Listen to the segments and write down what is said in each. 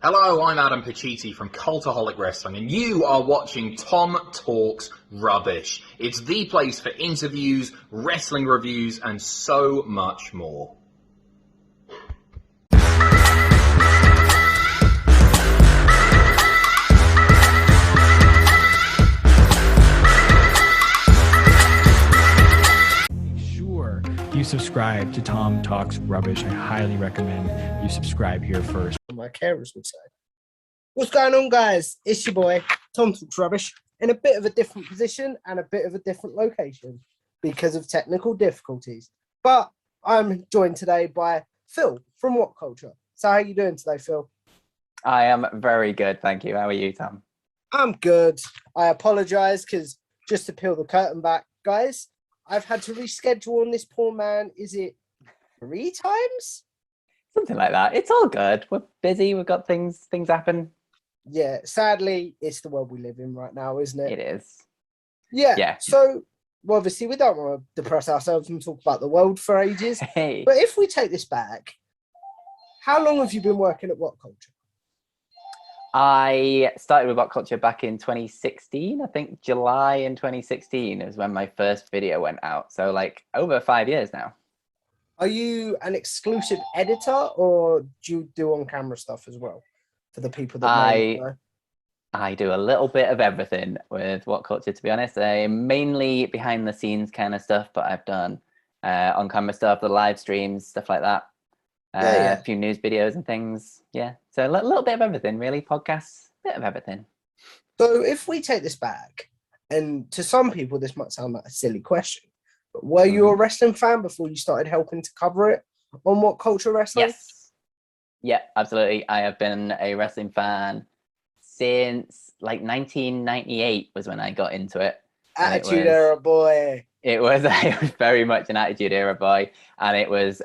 Hello, I'm Adam Pacitti from Cultaholic Wrestling, and you are watching Tom Talks Rubbish. It's the place for interviews, wrestling reviews, and so much more. You subscribe to Tom Talks Rubbish. I highly recommend you subscribe here first. My carers would say. What's going on, guys? It's your boy, Tom Talks Rubbish, in a bit of a different position and a bit of a different location because of technical difficulties. But I'm joined today by Phil from Whatculture. So how are you doing today, Phil? I am very good, thank you. How are you, Tom? I'm good. I apologise because just to peel the curtain back, guys, I've had to reschedule on this poor man. Is it 3 times? Something like that. It's all good. We're busy. We've got things happen. Yeah, sadly, it's the world we live in right now, isn't it? It is. Yeah. So, well, obviously, we don't want to depress ourselves and talk about the world for ages. Hey. But if we take this back, how long have you been working at Whatculture? I started with Whatculture back in 2016. I think July in 2016 is when my first video went out. So like over 5 years now. Are you an exclusive editor or do you do on-camera stuff as well for the people that may know? I do a little bit of everything with Whatculture, to be honest. Mainly behind the scenes kind of stuff, but I've done on-camera stuff, the live streams, stuff like that. A few news videos and things. Yeah. So a little bit of everything, really. Podcasts, bit of everything. So if we take this back, and to some people, this might sound like a silly question, but were you a wrestling fan before you started helping to cover it on Whatculture Wrestling? Yes. Yeah, absolutely. I have been a wrestling fan since like 1998 was when I got into it. Attitude Era boy. I was very much an Attitude Era boy. And it was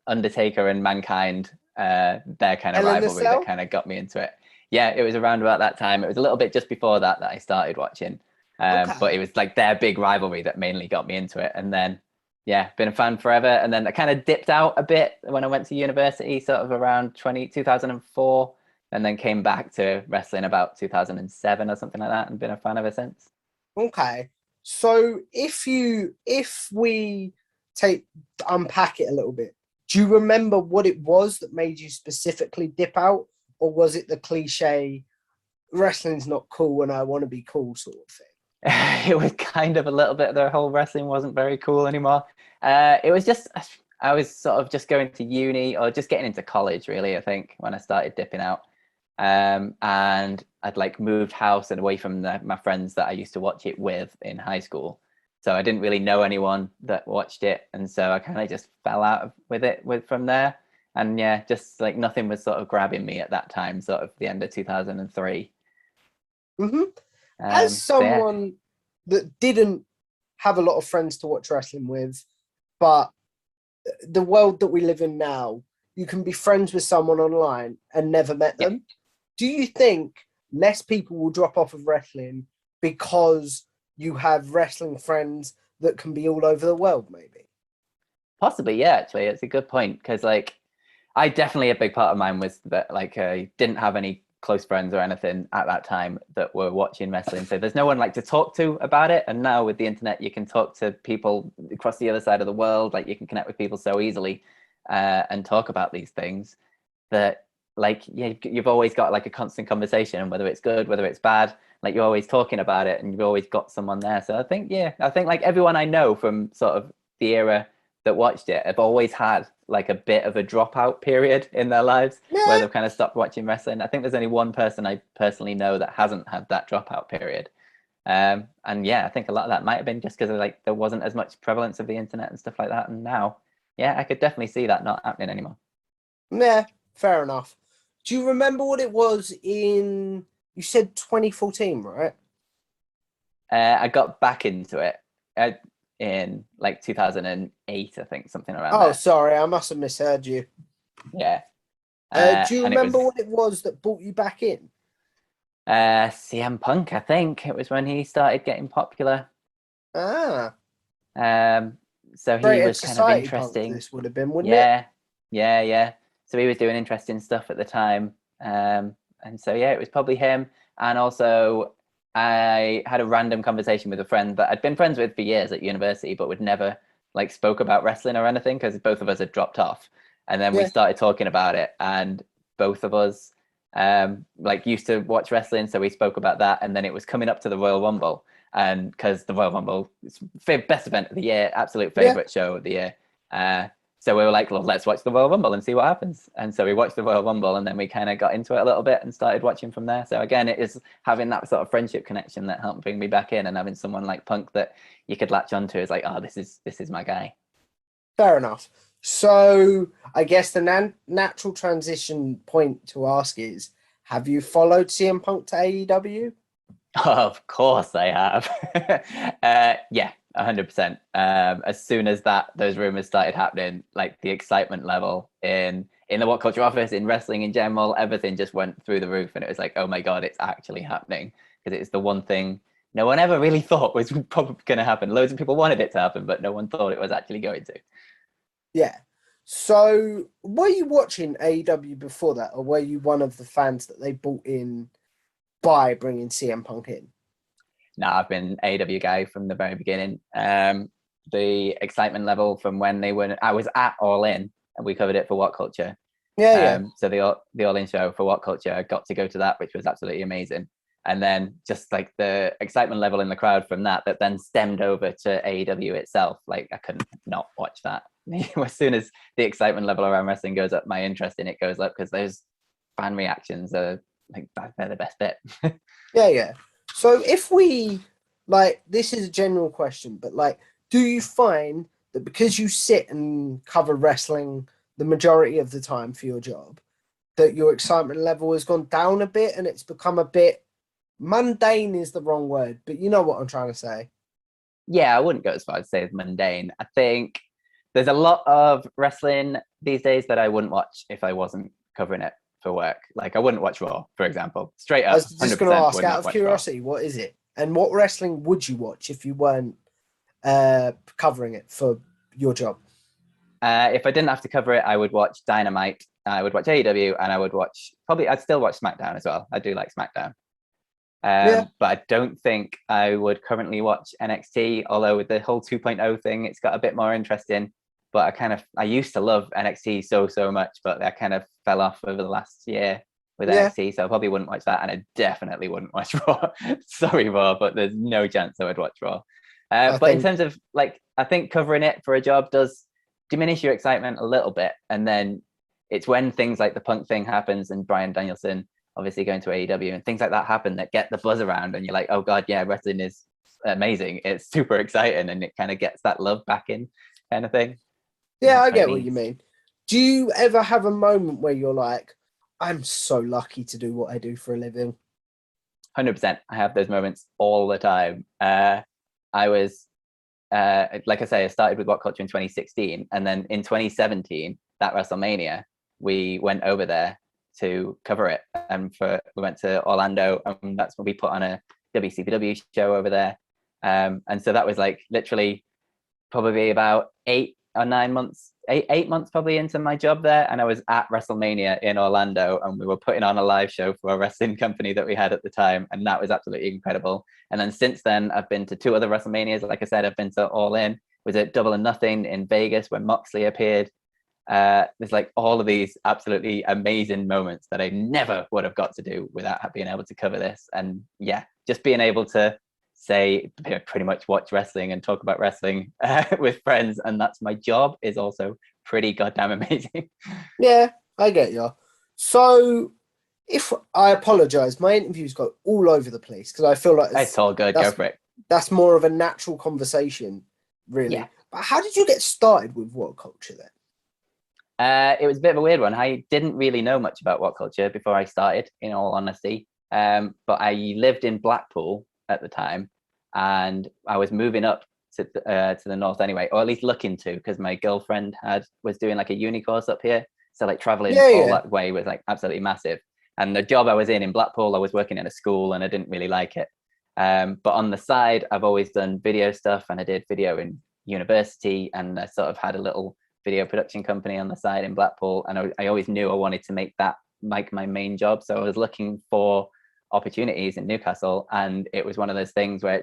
Undertaker and Mankind, their kind of rivalry that kind of got me into it. Yeah, it was around about that time. It was a little bit just before that I started watching. But it was like their big rivalry that mainly got me into it. And then, yeah, been a fan forever. And then I kind of dipped out a bit when I went to university, sort of around 2004, and then came back to wrestling about 2007 or something like that, and been a fan ever since. Okay. So if we unpack it a little bit, do you remember what it was that made you specifically dip out? Or was it the cliche, wrestling's not cool and I want to be cool sort of thing? It was kind of a little bit, the whole wrestling wasn't very cool anymore. It was just, I was sort of just going to uni or just getting into college, really, I think, when I started dipping out. And I'd like moved house and away from my friends that I used to watch it with in high school. So I didn't really know anyone that watched it. And so I kind of just fell out from there. And yeah, just like nothing was sort of grabbing me at that time, sort of the end of 2003. As someone that didn't have a lot of friends to watch wrestling with, but the world that we live in now, you can be friends with someone online and never met them. Do you think less people will drop off of wrestling because you have wrestling friends that can be all over the world, maybe? Possibly, yeah, actually. It's a good point, because like I definitely, a big part of mine was that like I didn't have any close friends or anything at that time that were watching wrestling. So there's no one like to talk to about it. And now with the internet, you can talk to people across the other side of the world. Like you can connect with people so easily and talk about these things that like you've always got like a constant conversation, whether it's good, whether it's bad, like you're always talking about it and you've always got someone there. So I think like everyone I know from sort of the era that watched it have always had like a bit of a dropout period in their lives where they've kind of stopped watching wrestling. I think there's only one person I personally know that hasn't had that dropout period. And yeah, I think a lot of that might have been just because like there wasn't as much prevalence of the internet and stuff like that. And now, yeah, I could definitely see that not happening anymore. Yeah, fair enough. Do you remember what it was in, you said 2014, right? I got back into it in like 2008, I think, something around there. Oh, sorry, I must have misheard you. Yeah. Do you remember what it was that brought you back in? CM Punk, I think. It was when he started getting popular. Ah. So he was kind of interesting. Punk, this would have been, wouldn't it? Yeah. So he was doing interesting stuff at the time. And so yeah, it was probably him. And also I had a random conversation with a friend that I'd been friends with for years at university, but would never like spoke about wrestling or anything because both of us had dropped off. And then we started talking about it, and both of us like used to watch wrestling, so we spoke about that. And then it was coming up to the Royal Rumble, and because the Royal Rumble is best event of the year, absolute favorite show of the year. So we were like, well, let's watch the Royal Rumble and see what happens. And so we watched the Royal Rumble, and then we kind of got into it a little bit and started watching from there. So again, it is having that sort of friendship connection that helped bring me back in, and having someone like Punk that you could latch onto is like, oh, this is my guy. Fair enough. So I guess the natural transition point to ask is, have you followed CM Punk to AEW? Of course I have. Yeah, 100%. As soon as those rumors started happening, like the excitement level in the Whatculture office, in wrestling in general, everything just went through the roof, and it was like, oh my God, it's actually happening. Because it's the one thing no one ever really thought was probably going to happen. Loads of people wanted it to happen, but no one thought it was actually going to. Yeah. So were you watching AEW before that, or were you one of the fans that they brought in by bringing CM Punk in? No, I've been AEW guy from the very beginning. The excitement level from when I was at All In, and we covered it for Whatculture. So the All In show for Whatculture, I got to go to that, which was absolutely amazing. And then just like the excitement level in the crowd from that then stemmed over to AEW itself. Like I couldn't not watch that. As soon as the excitement level around wrestling goes up, my interest in it goes up, because those fan reactions are like, they're the best bit. Yeah. So if we, like, this is a general question, but like, do you find that because you sit and cover wrestling the majority of the time for your job, that your excitement level has gone down a bit and it's become a bit mundane is the wrong word, but you know what I'm trying to say? Yeah, I wouldn't go as far as say as mundane. I think there's a lot of wrestling these days that I wouldn't watch if I wasn't covering it for work. Like I wouldn't watch Raw, for example. Straight up. I was just going to ask, out of curiosity, Raw. what is it? And what wrestling would you watch if you weren't covering it for your job? If I didn't have to cover it, I would watch Dynamite, I would watch AEW, and I'd still watch SmackDown as well. I do like SmackDown. But I don't think I would currently watch NXT, although with the whole 2.0 thing, it's got a bit more interesting. But I used to love NXT so much, but I kind of fell off over the last year with NXT, so I probably wouldn't watch that, and I definitely wouldn't watch Raw. Sorry, Raw, but there's no chance I would watch Raw. In terms of, like, I think covering it for a job does diminish your excitement a little bit, and then it's when things like the Punk thing happens and Bryan Danielson obviously going to AEW and things like that happen that get the buzz around, and you're like, oh God, yeah, wrestling is amazing. It's super exciting, and it kind of gets that love back in kind of thing. Yeah, I get what you mean. Do you ever have a moment where you're like, I'm so lucky to do what I do for a living? 100%. I have those moments all the time. I was, like I say, I started with Whatculture in 2016. And then in 2017, that WrestleMania, we went over there to cover it. And we went to Orlando, and that's when we put on a WCPW show over there. And so that was like literally probably about 8 months probably into my job there, and I was at WrestleMania in Orlando, and we were putting on a live show for a wrestling company that we had at the time, and that was absolutely incredible. And then since then, I've been to 2 other WrestleManias. Like I said, I've been to All In, was at Double or Nothing in Vegas when Moxley appeared. There's like all of these absolutely amazing moments that I never would have got to do without being able to cover this. And yeah, just being able to say pretty much watch wrestling and talk about wrestling with friends, and that's my job, is also pretty goddamn amazing. Yeah, I get you. So if I apologize, my interviews go all over the place because I feel like it's all good. Go for it. That's more of a natural conversation, really. Yeah. But how did you get started with Whatculture then? It was a bit of a weird one. I didn't really know much about Whatculture before I started, in all honesty. But I lived in Blackpool at the time, and I was moving up to the north anyway, or at least looking to, because my girlfriend was doing like a uni course up here, so like traveling that way was like absolutely massive. And the job I was in Blackpool, I was working in a school, and I didn't really like it. But on the side, I've always done video stuff, and I did video in university, and I sort of had a little video production company on the side in Blackpool, and I always knew I wanted to make that like my main job. So I was looking for opportunities in Newcastle, and it was one of those things where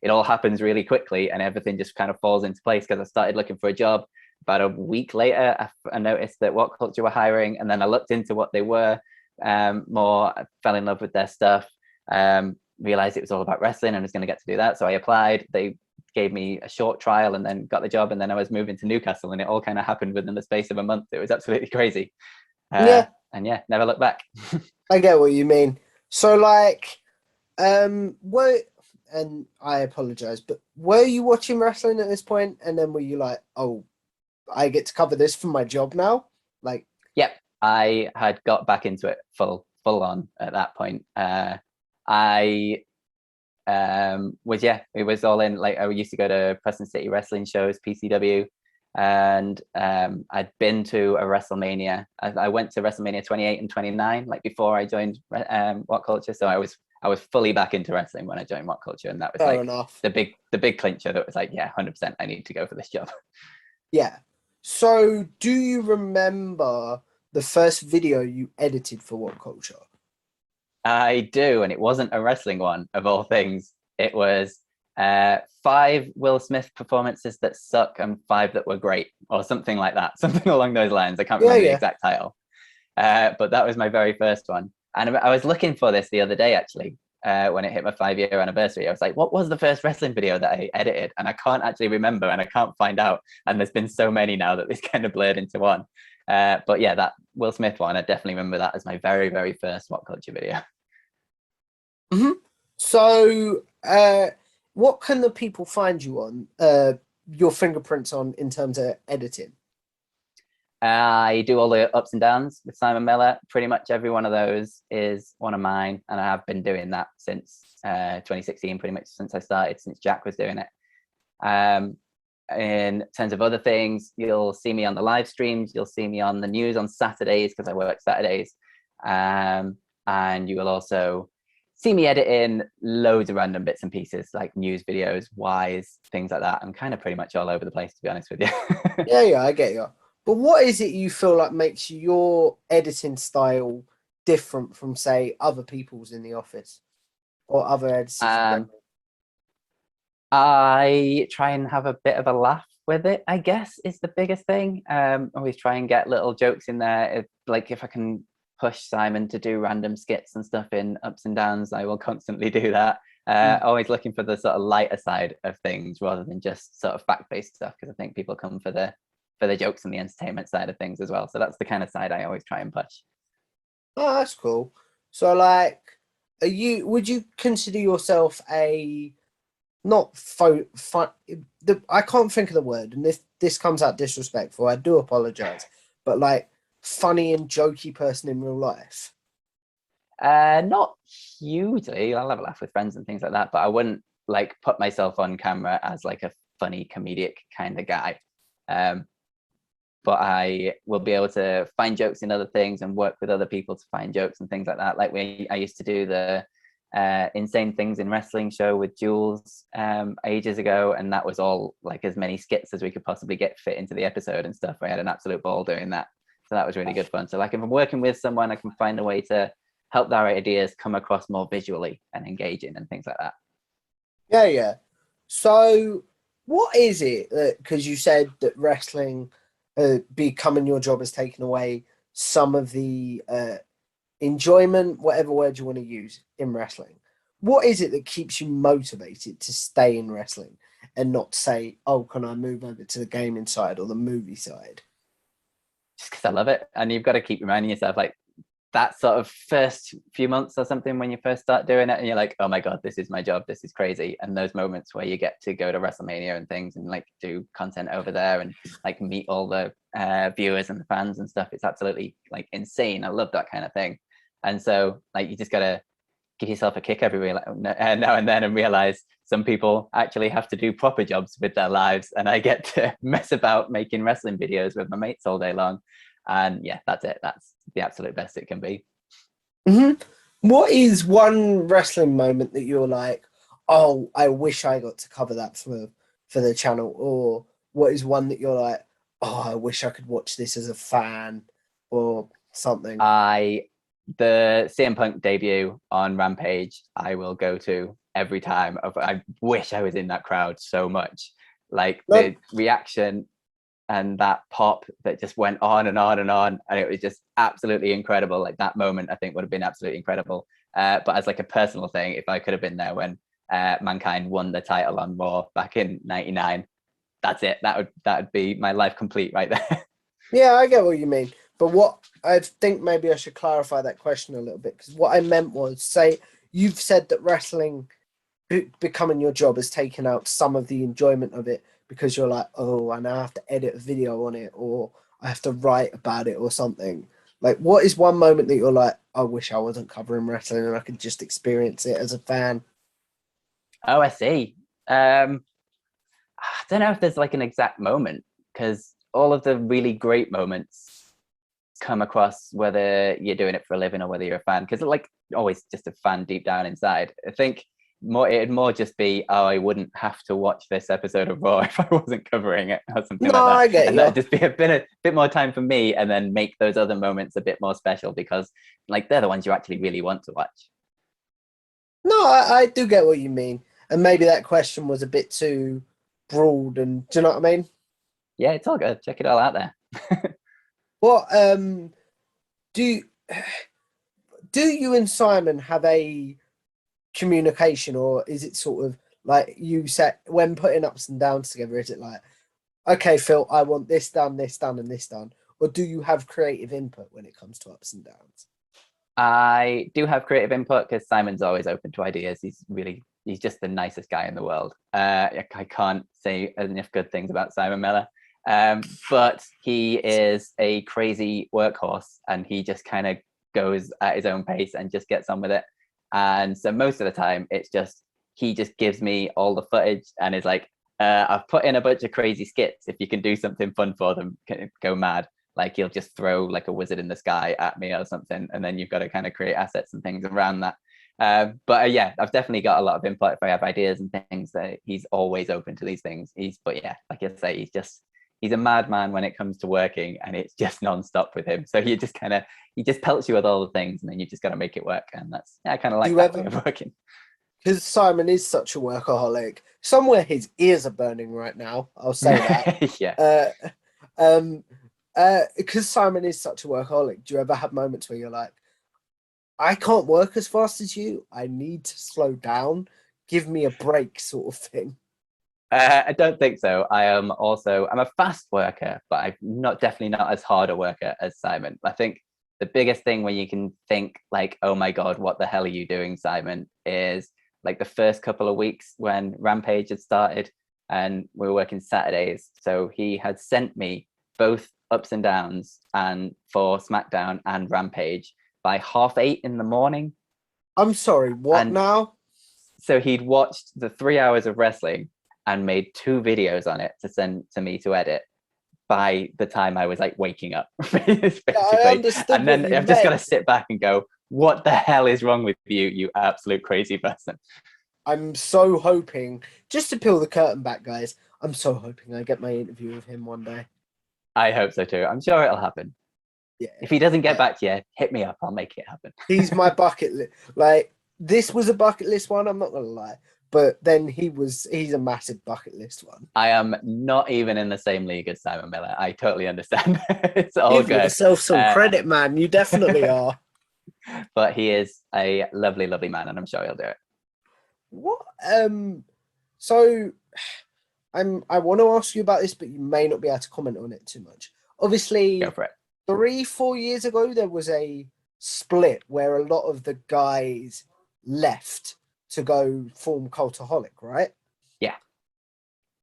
it all happens really quickly and everything just kind of falls into place, because I started looking for a job. About a week later, I noticed that Whatculture were hiring, and then I looked into what they were more. I fell in love with their stuff, realized it was all about wrestling and I was going to get to do that. So I applied. They gave me a short trial and then got the job, and then I was moving to Newcastle, and it all kind of happened within the space of a month. It was absolutely crazy. And yeah, never looked back. I get what you mean. So like, and I apologize, but were you watching wrestling at this point, and then were you like, oh, I get to cover this for my job now? Like, yep, I had got back into it full on at that point. I it was all in. Like, I used to go to Preston City wrestling shows, PCW, and I'd been to a WrestleMania. I went to WrestleMania 28 and 29, like before I joined Whatculture. So I was fully back into wrestling when I joined Whatculture, and that was fair like enough. the big clincher that was like, yeah, 100%, I need to go for this job. Yeah. So do you remember the first video you edited for Whatculture? I do, and it wasn't a wrestling one, of all things. It was 5 Will Smith performances that suck and 5 that were great, or something like that, something along those lines. I can't remember the exact title, but that was my very first one. And I was looking for this the other day, actually, when it hit my 5-year anniversary. I was like, what was the first wrestling video that I edited? And I can't actually remember, and I can't find out. And there's been so many now that it's kind of blurred into one. But yeah, that Will Smith one, I definitely remember that as my very, very first Whatculture video. Mm-hmm. So what can the people find you on, your fingerprints on, in terms of editing? I do all the ups and downs with Simon Miller. Pretty much every one of those is one of mine, and I have been doing that since 2016, pretty much since I started, since Jack was doing it. In terms of other things, you'll see me on the live streams, you'll see me on the news on Saturdays, because I work Saturdays, and you will also see me editing loads of random bits and pieces, like news videos, whys, things like that. I'm kind of pretty much all over the place, to be honest with you. Yeah, I get you. But what is it you feel like makes your editing style different from, say, other people's in the office or other editors? I try and have a bit of a laugh with it, I guess, is the biggest thing. Always try and get little jokes in there. If I can push Simon to do random skits and stuff in ups and downs, I will constantly do that. Always looking for the sort of lighter side of things rather than just sort of fact-based stuff, because I think people come for the jokes and the entertainment side of things as well. So that's the kind of side I always try and push. Oh, that's cool. So like, would you consider yourself a not fun? I can't think of the word, and this comes out disrespectful. I do apologize, but like, funny and jokey person in real life? Not hugely. I'll have a laugh with friends and things like that, but I wouldn't like put myself on camera as like a funny comedic kind of guy. But I will be able to find jokes in other things and work with other people to find jokes and things like that. Like I used to do the Insane Things in Wrestling show with Jules ages ago, and that was all like as many skits as we could possibly get fit into the episode and stuff. I had an absolute ball doing that. So that was really good fun. So like, if I'm working with someone, I can find a way to help their ideas come across more visually and engaging and things like that. Yeah. So what is it that, because you said that wrestling becoming your job has taken away some of the enjoyment, whatever word you want to use, in wrestling. What is it that keeps you motivated to stay in wrestling and not say, oh, can I move over to the gaming side or the movie side? Just because I love it. And you've got to keep reminding yourself, like, that sort of first few months or something when you first start doing it and you're like, oh my God, this is my job, this is crazy. And those moments where you get to go to WrestleMania and things and like do content over there and like meet all the viewers and the fans and stuff, it's absolutely like insane. I love that kind of thing. And so like, you just gotta give yourself a kick every now and then and realize some people actually have to do proper jobs with their lives, and I get to mess about making wrestling videos with my mates all day long. And yeah, that's it. That's the absolute best it can be. Mm-hmm. What is one wrestling moment that you're like, oh, I wish I got to cover that for the channel? Or what is one that you're like, oh, I wish I could watch this as a fan or something? I the CM Punk debut on Rampage, I will go to every time. I wish I was in that crowd so much. Like the reaction and that pop that just went on and on and on, and it was just absolutely incredible. Like that moment, I think would have been absolutely incredible. But as like a personal thing, if I could have been there when Mankind won the title on Raw back in '99, that's it. That would be my life complete right there. Yeah, I get what you mean. But what I think maybe I should clarify that question a little bit, because what I meant was, say you've said that wrestling becoming your job has taken out some of the enjoyment of it, because you're like, oh, I now have to edit a video on it, or I have to write about it or something. Like, what is one moment that you're like, I wish I wasn't covering wrestling and I could just experience it as a fan? Oh, I see. I don't know if there's like an exact moment, because all of the really great moments come across whether you're doing it for a living or whether you're a fan, because like always just a fan deep down inside. I think it'd more just be, oh, I wouldn't have to watch this episode of Raw if I wasn't covering it or something like that. I get and you. that'd just be a bit more time for me, and then make those other moments a bit more special, because like they're the ones you actually really want to watch. No, I do get what you mean. And maybe that question was a bit too broad, and do you know what I mean? Yeah, it's all good. Check it all out there. What do you and Simon have a communication, or is it sort of like you said when putting ups and downs together? Is it like, okay, Phil, I want this done, and this done, or do you have creative input when it comes to ups and downs? I do have creative input because Simon's always open to ideas. He's just the nicest guy in the world. I can't say enough good things about Simon Miller. But he is a crazy workhorse, and he just kind of goes at his own pace and just gets on with it. And so most of the time it's just, he just gives me all the footage and is like, I've put in a bunch of crazy skits. If you can do something fun for them, go mad. Like he'll just throw like a wizard in the sky at me or something, and then you've got to kind of create assets and things around that. But yeah, I've definitely got a lot of input if I have ideas and things. That he's always open to these things. But yeah, like I say, he's a madman when it comes to working, and it's just nonstop with him. So he just pelts you with all the things, and then you just got to make it work. And that's, I kind of like that way of working. Because Simon is such a workaholic. Somewhere his ears are burning right now. I'll say that. Yeah. Because Simon is such a workaholic, do you ever have moments where you're like, I can't work as fast as you, I need to slow down, give me a break, sort of thing? I don't think so. I'm a fast worker, but I'm definitely not as hard a worker as Simon. I think the biggest thing where you can think like, oh my God, what the hell are you doing, Simon, is like the first couple of weeks when Rampage had started and we were working Saturdays. So he had sent me both ups and downs and for SmackDown and Rampage by 8:30 in the morning. I'm sorry, what now? So he'd watched the 3 hours of wrestling and made 2 videos on it to send to me to edit by the time I was like waking up. Basically. I understood. And then I've just got to sit back and go, what the hell is wrong with you, you absolute crazy person? I'm so hoping, just to peel the curtain back, guys, I'm so hoping I get my interview with him one day. I hope so too. I'm sure it'll happen. Yeah. If he doesn't get back to you, hit me up. I'll make it happen. He's my bucket list. Like, this was a bucket list one, I'm not going to lie. But then he's a massive bucket list one. I am not even in the same league as Simon Miller. I totally understand. It's all Give good. yourself some credit, man. You definitely are. But he is a lovely, lovely man, and I'm sure he'll do it. What? So I want to ask you about this, but you may not be able to comment on it too much. Obviously, Go for it. 3-4 years ago, there was a split where a lot of the guys left to go form Cultaholic, right? Yeah.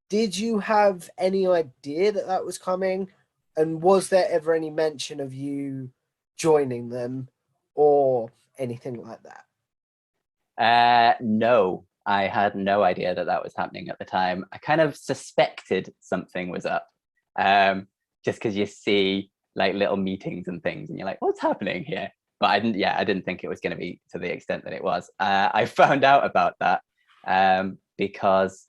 Did you have any idea that was coming? And was there ever any mention of you joining them or anything like that? No, I had no idea that was happening at the time. I kind of suspected something was up, just because you see like little meetings and things, and you're like, what's happening here? But I didn't think it was going to be to the extent that it was. I found out about that because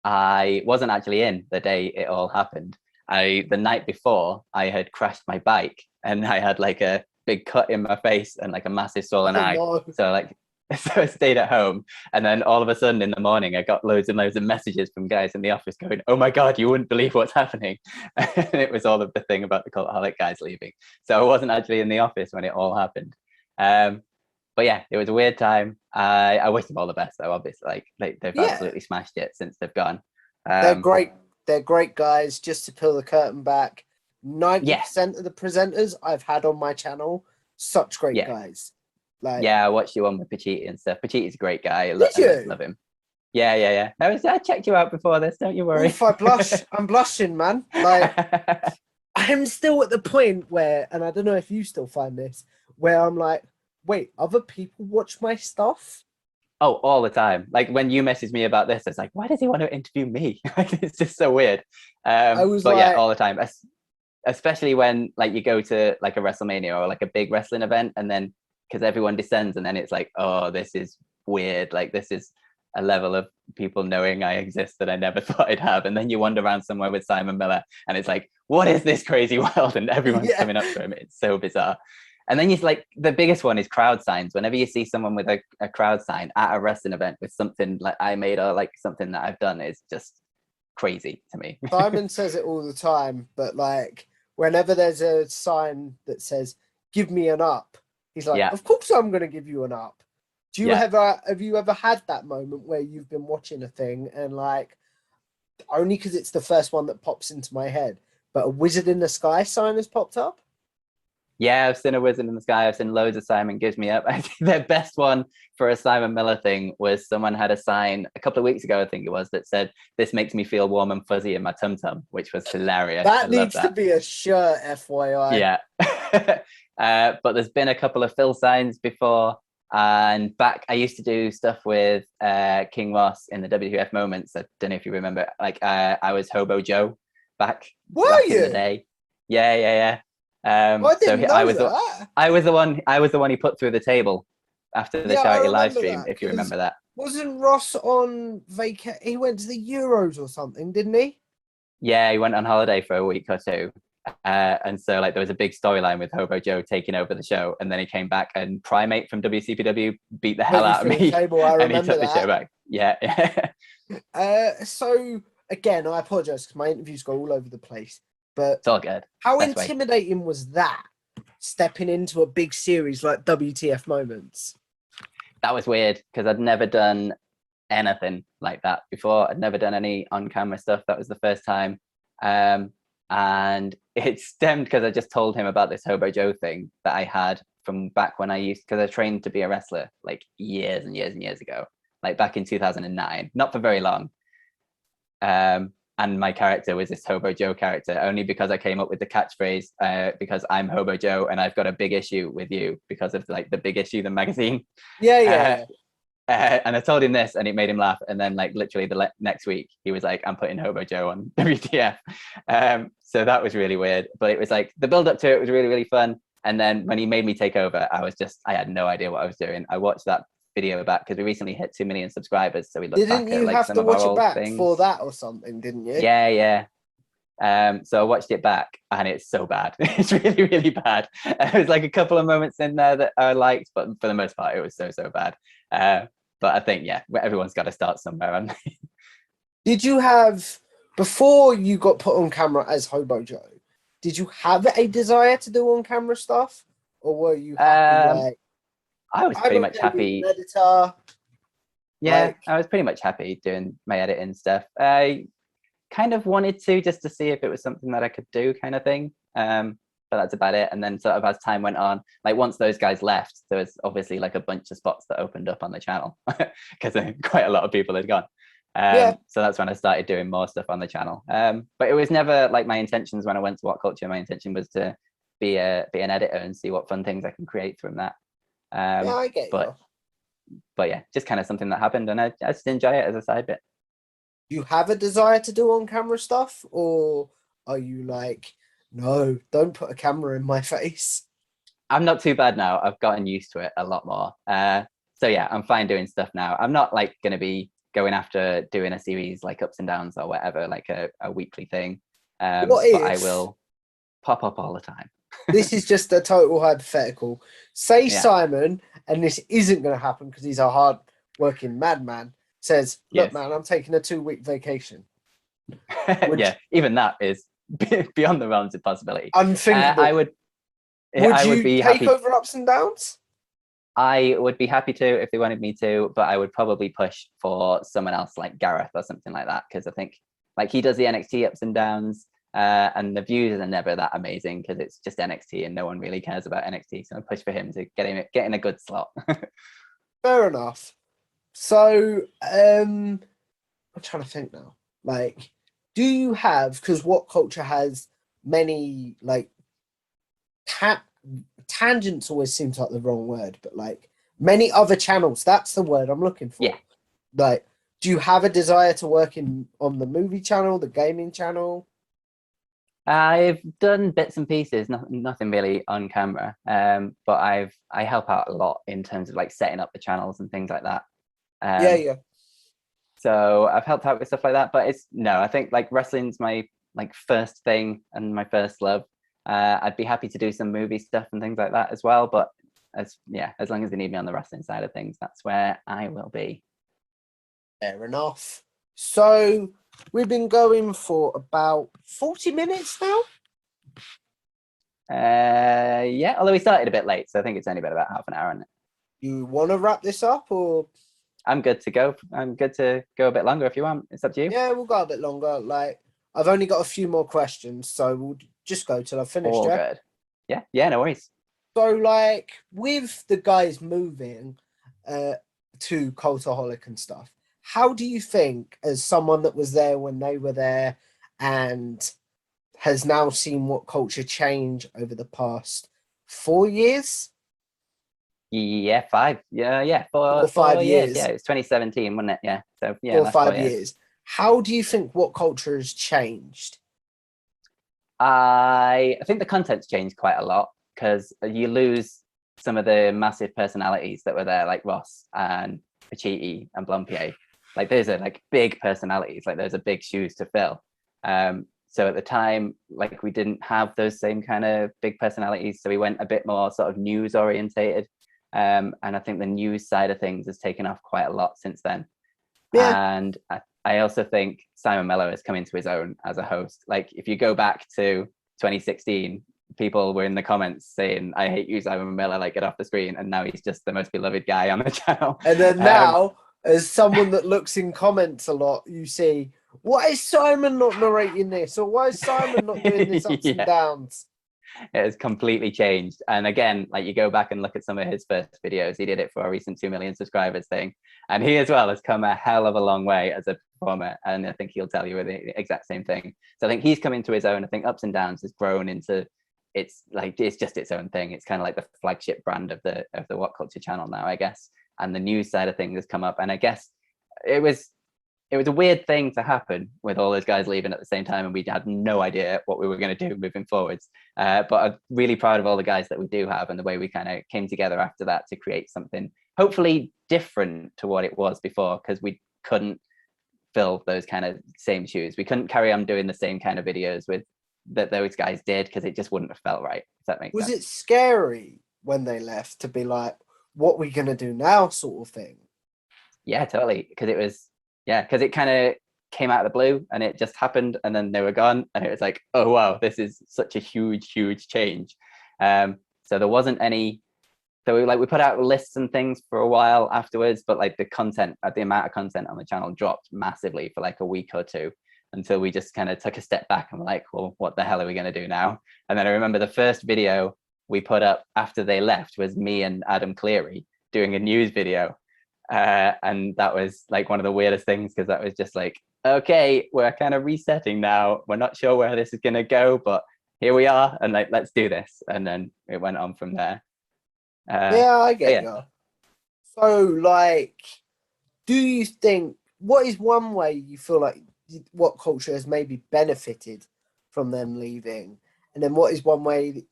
I wasn't actually in the day it all happened. The night before, I had crashed my bike, and I had like a big cut in my face and like a massive swollen eye. no. So like, so I stayed at home, and then all of a sudden in the morning, I got loads and loads of messages from guys in the office going, "Oh my God, you wouldn't believe what's happening." And it was all of the thing about the Cultaholic guys leaving. So I wasn't actually in the office when it all happened. But yeah, it was a weird time. I wish them all the best though, obviously. Like they've absolutely smashed it since they've gone. They're great. They're great guys. Just to peel the curtain back, 90% Yeah. of the presenters I've had on my channel, such great guys. Like, yeah, I watched you on with Pachiti and stuff. Pachiti's a great guy. Did you? Love him. Yeah. I checked you out before this. Don't you worry. If I blush, I'm blushing, man. Like, I'm still at the point where, and I don't know if you still find this, where I'm like, wait, other people watch my stuff? Oh, all the time. Like when you messaged me about this, it's like, why does he want to interview me? It's just so weird. I was but like, yeah, all the time. Especially when like you go to like a WrestleMania or like a big wrestling event, and then because everyone descends, and then it's like, oh, this is weird. Like this is a level of people knowing I exist that I never thought I'd have. And then you wander around somewhere with Simon Miller, and it's like, what is this crazy world? And everyone's coming up to him. It's so bizarre. And then it's like the biggest one is crowd signs. Whenever you see someone with a crowd sign at a wrestling event with something like I made or like something that I've done, is just crazy to me. Simon says it all the time, but like whenever there's a sign that says "Give me an up," he's like, "Of course I'm going to give you an up." Do you have you ever had that moment where you've been watching a thing and like, only because it's the first one that pops into my head, but a Wizard in the Sky sign has popped up? Yeah, I've seen a Wizard in the Sky. I've seen loads of Simon Gives Me Up. I think their best one for a Simon Miller thing was someone had a sign a couple of weeks ago, I think it was, that said, "This makes me feel warm and fuzzy in my tum-tum," which was hilarious. That needs to be a shirt, FYI. Yeah. But there's been a couple of Phil signs before. And back, I used to do stuff with King Ross in the WWF Moments. I don't know if you remember. Like, I was Hobo Joe back in the day. Yeah. I didn't know that. I was the one he put through the table after the charity live stream, if you remember that. Wasn't Ross on vacation? He went to the Euros or something, didn't he? Yeah, he went on holiday for a week or two. And so like there was a big storyline with Hobo Joe taking over the show, and then he came back and Primate from WCPW beat the hell out of me and he took the show back. Yeah. So again, I apologize because my interviews go all over the place. But it's all good. How intimidating was that, stepping into a big series like WTF Moments? That was weird because I'd never done anything like that before. I'd never done any on-camera stuff. That was the first time. And it stemmed because I just told him about this Hobo Joe thing that I had from back when because I trained to be a wrestler like years and years and years ago, like back in 2009, not for very long. And my character was this Hobo Joe character, only because I came up with the catchphrase, because I'm Hobo Joe and I've got a big issue with you, because of like the Big Issue, the magazine. Yeah. And I told him this and it made him laugh. And then like literally the next week, he was like, "I'm putting Hobo Joe on WTF." So that was really weird. But it was like the build up to it was really, really fun. And then when he made me take over, I had no idea what I was doing. I watched that video back because we recently hit 2 million subscribers, so we looked back at like some of our old things. Didn't you have to watch it back for that or something, didn't you? Yeah. So I watched it back and it's so bad. It's really, really bad. There was like a couple of moments in there that I liked, but for the most part it was so bad. But I think everyone's got to start somewhere. Did you have, before you got put on camera as Hobo Joe, did you have a desire to do on camera stuff, or were you happy? I was pretty much happy. Editor. Yeah, I was pretty much happy doing my editing stuff. I kind of wanted to, just to see if it was something that I could do, kind of thing. But that's about it. And then sort of as time went on, like once those guys left, there was obviously like a bunch of spots that opened up on the channel because quite a lot of people had gone. So that's when I started doing more stuff on the channel. But it was never like my intentions when I went to Whatculture. My intention was to be an editor and see what fun things I can create from that. I get you. But yeah, just kind of something that happened, and I just enjoy it as a side bit. Do you have a desire to do on camera stuff, or are you like, no, don't put a camera in my face? I'm not too bad now. I've gotten used to it a lot more. So yeah, I'm fine doing stuff now. I'm not like going to be going after doing a series like Ups and Downs or whatever, like a weekly thing. But I will pop up all the time. This is just a total hypothetical. Say Yeah. Simon, and this isn't going to happen because he's a hard-working madman, says, look, Yes. man, I'm taking a 2-week vacation. Yeah, even that is beyond the realms of possibility. Unthinkable. I would you be take happy. over ups and downs? I would be happy to if they wanted me to, but I would probably push for someone else like Gareth or something like that, because I think like he does the NXT ups and downs, and the views are never that amazing because it's just NXT and no one really cares about NXT. So I push for him to get in a good slot. Fair enough. So I'm trying to think now. Like, do you have, because Whatculture has many like tangents always seems like the wrong word, but like many other channels, that's the word I'm looking for. Yeah. Like, do you have a desire to work on the movie channel, the gaming channel? I've done bits and pieces, nothing really on camera, but I help out a lot in terms of like setting up the channels and things like that. Yeah. So I've helped out with stuff like that, but I think like wrestling's my like first thing and my first love. I'd be happy to do some movie stuff and things like that as well, but as long as they need me on the wrestling side of things, that's where I will be. Fair enough. So we've been going for about 40 minutes now. Yeah, although we started a bit late, so I think it's only been about half an hour, isn't it? You want to wrap this up, or? I'm good to go. I'm good to go a bit longer if you want. It's up to you. Yeah, we'll go a bit longer. Like, I've only got a few more questions, so we'll just go till I've finished. All good. Yeah, no worries. So, like, with the guys moving to Cultaholic and stuff, how do you think, as someone that was there when they were there and has now seen Whatculture change over the past 4 years? Yeah, 5. Yeah, 4 5 years. years. Yeah, it was 2017, wasn't it? Yeah. So yeah, 4 or last 5 4 years. years. How do you think Whatculture has changed? I think the content's changed quite a lot because you lose some of the massive personalities that were there, like Ross and Pachiti and Blompier. Like those are like big personalities. Like those are big shoes to fill. So at the time, like we didn't have those same kind of big personalities. So we went a bit more sort of news orientated. And I think the news side of things has taken off quite a lot since then. Yeah. And I also think Simon Miller has come into his own as a host. Like if you go back to 2016, people were in the comments saying, I hate you, Simon Miller, like get off the screen. And now he's just the most beloved guy on the channel. And then now, as someone that looks in comments a lot, you see, why is Simon not narrating this? Or why is Simon not doing this ups and downs? It has completely changed. And again, like you go back and look at some of his first videos, he did it for a recent 2 million subscribers thing. And he as well has come a hell of a long way as a performer. And I think he'll tell you the exact same thing. So I think he's come into his own. I think Ups and Downs has grown into, it's just its own thing. It's kind of like the flagship brand of the Whatculture channel now, I guess. And the news side of things has come up. And I guess it was a weird thing to happen with all those guys leaving at the same time, and we had no idea what we were going to do moving forwards. But I'm really proud of all the guys that we do have and the way we kind of came together after that to create something hopefully different to what it was before, because we couldn't fill those kind of same shoes. We couldn't carry on doing the same kind of videos with that those guys did, because it just wouldn't have felt right, if that makes sense. Was it scary when they left to be like, what we going to do now sort of thing? Yeah, totally. Because it kind of came out of the blue and it just happened, and then they were gone, and it was like, oh wow, this is such a huge change. So there wasn't any, so we put out lists and things for a while afterwards, but like the amount of content on the channel dropped massively for like a week or two, until we just kind of took a step back and were like, well, what the hell are we going to do now? And then I remember the first video we put up after they left was me and Adam Cleary doing a news video. And that was like one of the weirdest things, because that was just like, okay, we're kind of resetting now. We're not sure where this is going to go, but here we are, and like, let's do this. And then it went on from there. Yeah, I get you. So, like, do you think, what is one way you feel like Whatculture has maybe benefited from them leaving? And then what is one way?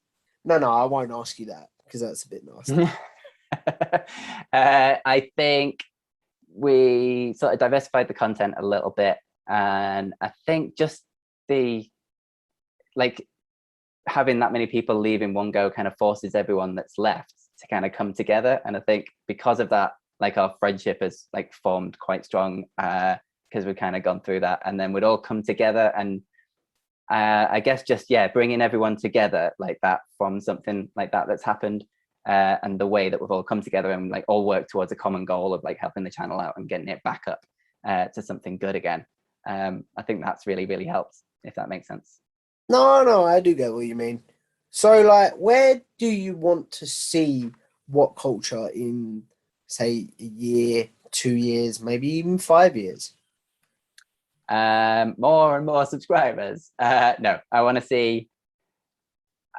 No, I won't ask you that, because that's a bit nasty. I think we sort of diversified the content a little bit, and I think just the like having that many people leave in one go kind of forces everyone that's left to kind of come together. And I think because of that, like our friendship has like formed quite strong because we've kind of gone through that, and then we'd all come together. And I guess just bringing everyone together like that from something like that that's happened, and the way that we've all come together and like all work towards a common goal of like helping the channel out and getting it back up to something good again. I think that's really, really helped, if that makes sense. No, I do get what you mean. So, like, where do you want to see Whatculture in, say, a year, 2 years, maybe even 5 years? More and more subscribers. No, I want to see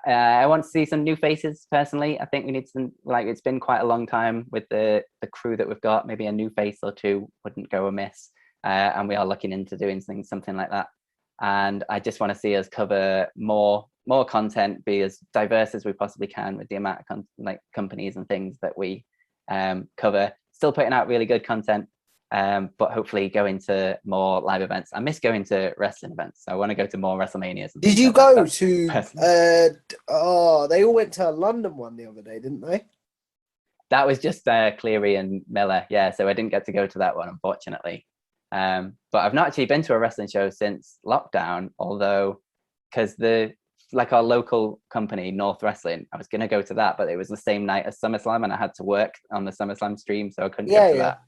some new faces personally. I think we need some, like, it's been quite a long time with the crew that we've got. Maybe a new face or two wouldn't go amiss. And we are looking into doing something like that. And I just want to see us cover more content, be as diverse as we possibly can with the amount of companies and things that we cover. Still putting out really good content, but hopefully go into more live events. I miss going to wrestling events. So I want to go to more WrestleManias. Did you go to? They all went to a London one the other day, didn't they? That was just Cleary and Miller. Yeah, so I didn't get to go to that one, unfortunately. But I've not actually been to a wrestling show since lockdown, although because our local company, North Wrestling, I was going to go to that, but it was the same night as SummerSlam and I had to work on the SummerSlam stream, so I couldn't go to that.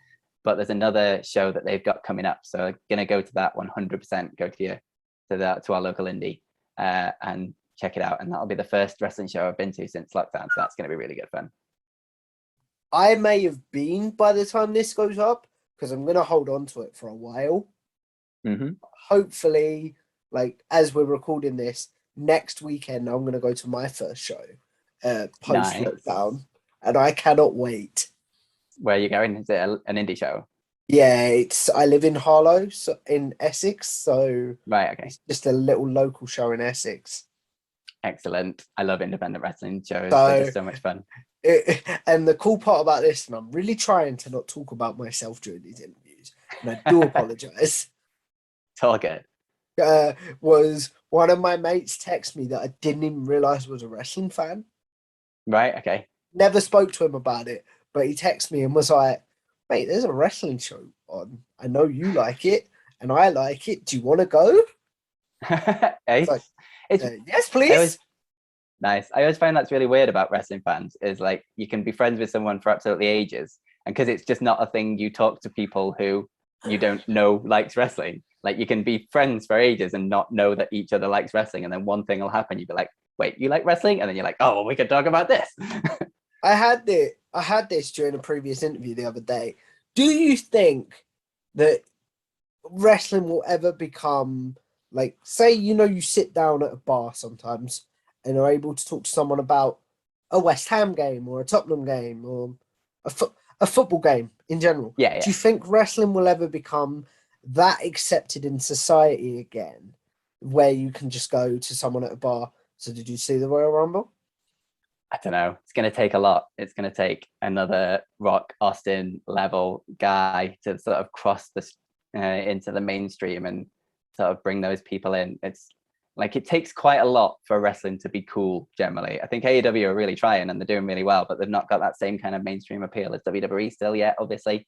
But there's another show that they've got coming up, so I'm going to go to that 100%, go to our local indie and check it out. And that'll be the first wrestling show I've been to since lockdown, so that's going to be really good fun. I may have been by the time this goes up, because I'm going to hold on to it for a while. Mm-hmm. Hopefully, like, as we're recording this, next weekend, I'm going to go to my first show post-lockdown, and I cannot wait. Where are you going? Is it an indie show? Yeah, I live in Harlow, so in Essex, so right, okay. It's just a little local show in Essex. Excellent. I love independent wrestling shows. They're just so much fun. And the cool part about this, and I'm really trying to not talk about myself during these interviews, and I do apologize. It's all good. Was one of my mates text me that I didn't even realize was a wrestling fan. Right, okay. Never spoke to him about it, but he texted me and was like, mate, there's a wrestling show on. I know you like it, and I like it. Do you want to go? Hey, like, yes, please. Nice. I always find that's really weird about wrestling fans is like you can be friends with someone for absolutely ages, and because it's just not a thing you talk to people who you don't know likes wrestling. Like you can be friends for ages and not know that each other likes wrestling, and then one thing will happen. You'd be like, "Wait, you like wrestling?" And then you're like, "Oh, well, we could talk about this." I had this during a previous interview the other day. Do you think that wrestling will ever become like, say, you sit down at a bar sometimes and are able to talk to someone about a West Ham game or a Tottenham game or a football game in general? Yeah. Do you think wrestling will ever become that accepted in society again, where you can just go to someone at a bar? So did you see the Royal Rumble? I don't know. It's going to take a lot. It's going to take another Rock Austin level guy to sort of cross this into the mainstream and sort of bring those people in. It's like it takes quite a lot for wrestling to be cool generally. I think AEW are really trying and they're doing really well, but they've not got that same kind of mainstream appeal as WWE still yet, obviously.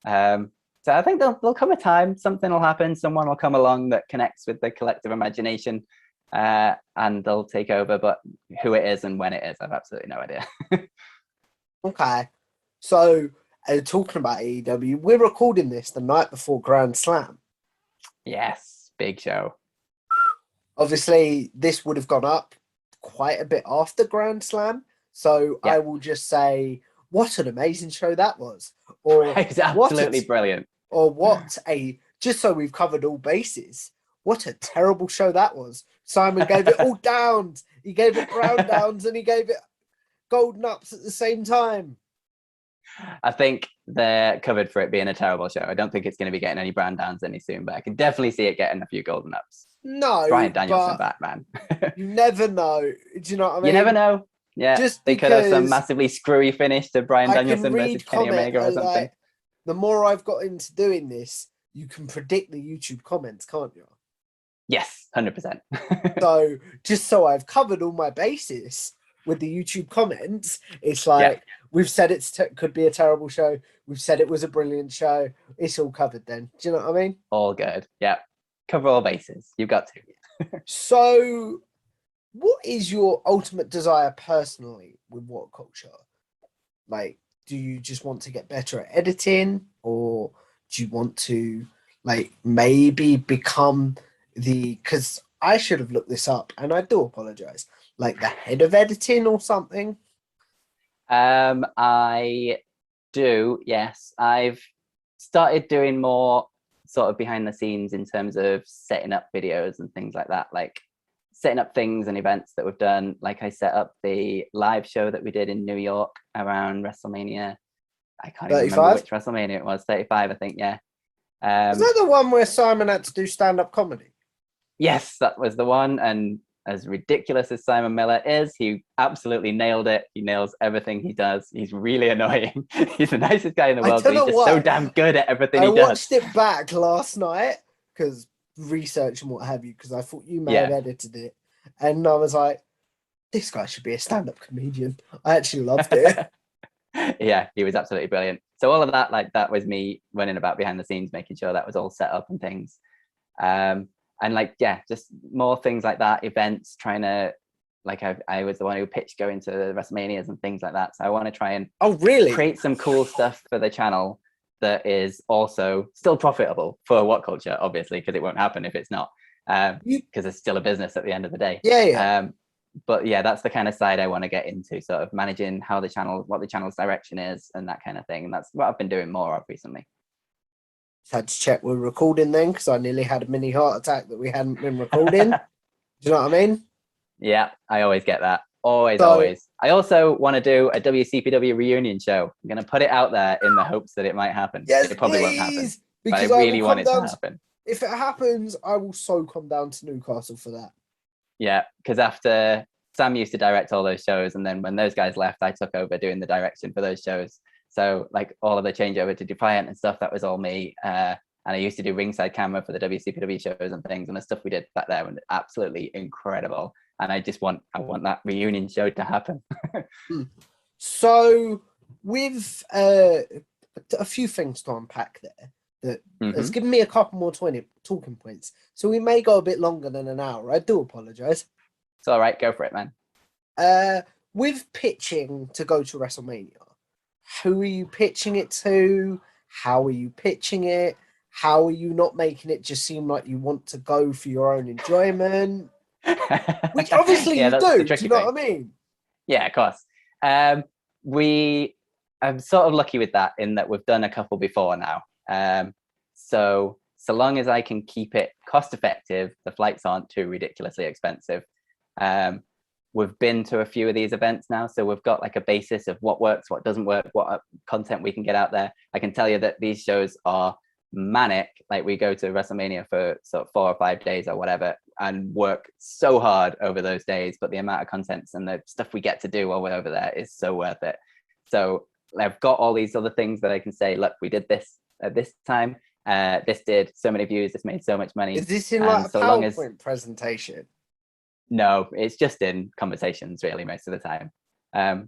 So I think there'll come a time, something will happen, someone will come along that connects with the collective imagination and they'll take over, but who it is and when it is, I've absolutely no idea. Okay. So talking about AEW, we're recording this the night before Grand Slam. Yes, big show. Obviously, this would have gone up quite a bit after Grand Slam. So I will just say, what an amazing show that was. Or it's absolutely brilliant. Or just so we've covered all bases, what a terrible show that was. Simon gave it all downs. He gave it brown downs and he gave it golden ups at the same time. I think they're covered for it being a terrible show. I don't think it's going to be getting any brown downs any soon, but I can definitely see it getting a few golden ups. No, Bryan Danielson back, man. You never know. Do you know what I mean? You never know. Yeah, just they could have some massively screwy finish to Bryan Danielson versus Kenny Omega or something. Like, the more I've got into doing this, you can predict the YouTube comments, can't you? Yes, 100%. So just so I've covered all my bases with the YouTube comments, it's like Yeah. we've said could be a terrible show. We've said it was a brilliant show. It's all covered then. Do you know what I mean? All good. Yeah. Cover all bases. You've got to. So what is your ultimate desire personally with Whatculture? Like, do you just want to get better at editing, or do you want to like maybe become because I should have looked this up and I do apologize, like the head of editing or something? I do, yes. I've started doing more sort of behind the scenes in terms of setting up videos and things like that, like setting up things and events that we've done. Like I set up the live show that we did in New York around WrestleMania. I can't even remember which WrestleMania it was, 35, I think, yeah. Is that the one where Simon had to do stand-up comedy? Yes, that was the one. And as ridiculous as Simon Miller is, he absolutely nailed it. He nails everything he does. He's really annoying. He's the nicest guy in the world, but he's just so damn good at everything he does. I watched it back last night because research and what have you, because I thought you may have edited it. And I was like, this guy should be a stand-up comedian. I actually loved it. Yeah, he was absolutely brilliant. So all of that, like that was me running about behind the scenes, making sure that was all set up and things. And like, yeah, just more things like that, events, trying to, like I was the one who pitched going to WrestleManias and things like that. So I want to try and create some cool stuff for the channel that is also still profitable for Whatculture, obviously, because it won't happen if it's not, because it's still a business at the end of the day. Yeah. But yeah, that's the kind of side I want to get into, sort of managing what the channel's direction is and that kind of thing. And that's what I've been doing more of recently. Had to check we're recording then, because I nearly had a mini heart attack that we hadn't been recording. Do you know what I mean? Yeah, I always get that. Always. I also want to do a WCPW reunion show. I'm going to put it out there in the hopes that it might happen. Yes, it probably won't happen. Because but I really want it to happen. If it happens, I will so come down to Newcastle for that. Yeah, because after Sam used to direct all those shows, and then when those guys left, I took over doing the direction for those shows. So like all of the changeover to Defiant and stuff, that was all me. And I used to do ringside camera for the WCPW shows and things, and the stuff we did back there was absolutely incredible. And I want that reunion show to happen. So with a few things to unpack there, that has given me a couple more talking points. So we may go a bit longer than an hour. I do apologize. It's all right. Go for it, man. With pitching to go to WrestleMania, who are you pitching it to? How are you pitching it? How are you not making it just seem like you want to go for your own enjoyment? Which obviously you do. Do you know what I mean? Yeah, of course. I'm sort of lucky with that in that we've done a couple before now. So long as I can keep it cost effective, the flights aren't too ridiculously expensive. We've been to a few of these events now, so we've got like a basis of what works, what doesn't work, what content we can get out there. I can tell you that these shows are manic. Like we go to WrestleMania for sort of 4 or 5 days or whatever and work so hard over those days, but the amount of contents and the stuff we get to do while we're over there is so worth it. So I've got all these other things that I can say, look, we did this at this time. This did so many views, this made so much money. Is this in like a PowerPoint presentation? No, it's just in conversations really most of the time.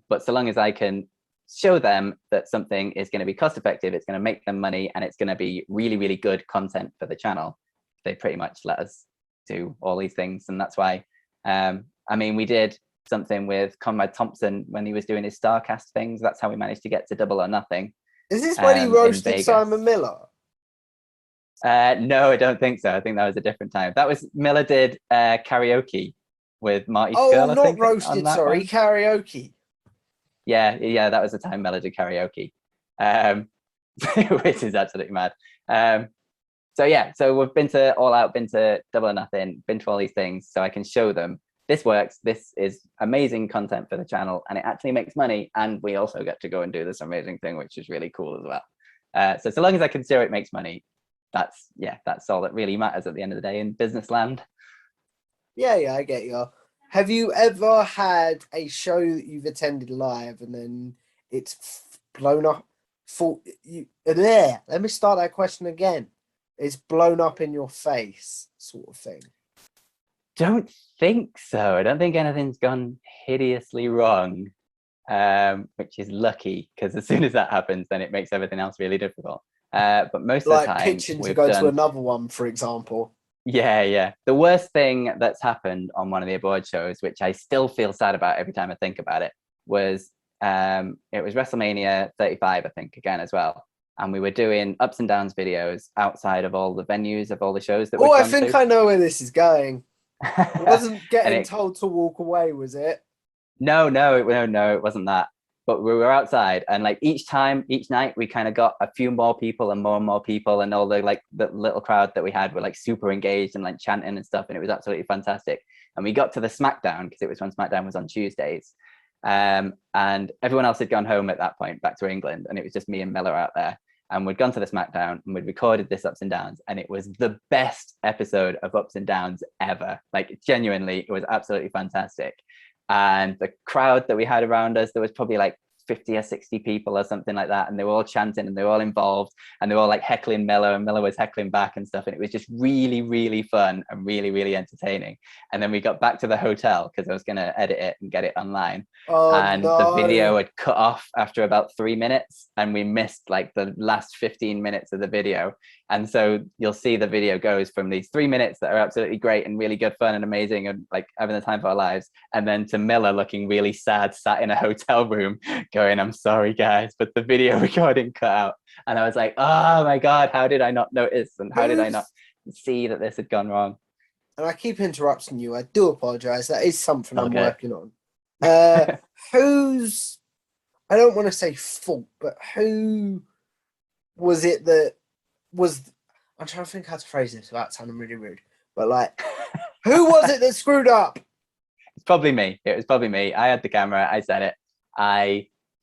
But so long as I can show them that something is going to be cost effective, it's going to make them money, and it's going to be really, really good content for the channel, they pretty much let us do all these things. And that's why, I mean, we did something with Conrad Thompson when he was doing his StarCast things. That's how we managed to get to Double or Nothing. Is this when he roasted Simon Miller? No, I don't think so. I think that was a different time. That was Miller did karaoke with Marty Skrull. Oh, not roasted, sorry, one. Karaoke. Yeah, that was the time Miller did karaoke, which is absolutely mad. So we've been to All Out, been to Double or Nothing, been to all these things, so I can show them this works, this is amazing content for the channel, and it actually makes money, and we also get to go and do this amazing thing, which is really cool as well. So long as I can show it makes money, that's all that really matters at the end of the day in business land. Yeah, I get you. Have you ever had a show that you've attended live and then it's blown up? Let me start that question again. It's blown up in your face, sort of thing. don't think so. I don't think anything's gone hideously wrong, which is lucky, because as soon as that happens, then it makes everything else really difficult. But most of the time, pitching to we've go done... to another one, for example. Yeah. The worst thing that's happened on one of the award shows, which I still feel sad about every time I think about it, was it was WrestleMania 35, I think, again as well. And we were doing ups and downs videos outside of all the venues of all the shows that we've I gone think to. I know where this is going. It wasn't getting it, told to walk away, was it? No, it wasn't that. But we were outside, and like each night, we kind of got a few more people and more people, and all the little crowd that we had were like super engaged and like chanting and stuff, and it was absolutely fantastic. And we got to the SmackDown, because it was when SmackDown was on Tuesdays, and everyone else had gone home at that point, back to England, and it was just me and Miller out there. And we'd gone to the SmackDown and we'd recorded this Ups and Downs, and it was the best episode of Ups and Downs ever. Like, genuinely, it was absolutely fantastic. And the crowd that we had around us, there was probably like 50 or 60 people or something like that, and they were all chanting and they were all involved, and they were all like heckling Miller, and Miller was heckling back and stuff, and it was just really fun and really entertaining. And then we got back to the hotel, because I was going to edit it and get it online, and the video had cut off after about 3 minutes, and we missed like the last 15 minutes of the video. And so you'll see the video goes from these 3 minutes that are absolutely great and really good fun and amazing and like having the time of our lives, and then to Miller looking really sad, sat in a hotel room going, "I'm sorry guys, but the video recording cut out." And I was like, oh my God, how did I not notice? And how did I not see that this had gone wrong? And I keep interrupting you. I do apologize. That is something I'm working on. Whose, I don't want to say fault, but who was it that was, I'm trying to think how to phrase this without sounding really rude, but like, who was it that screwed up? It's probably me. It was probably me. I had the camera. I said it.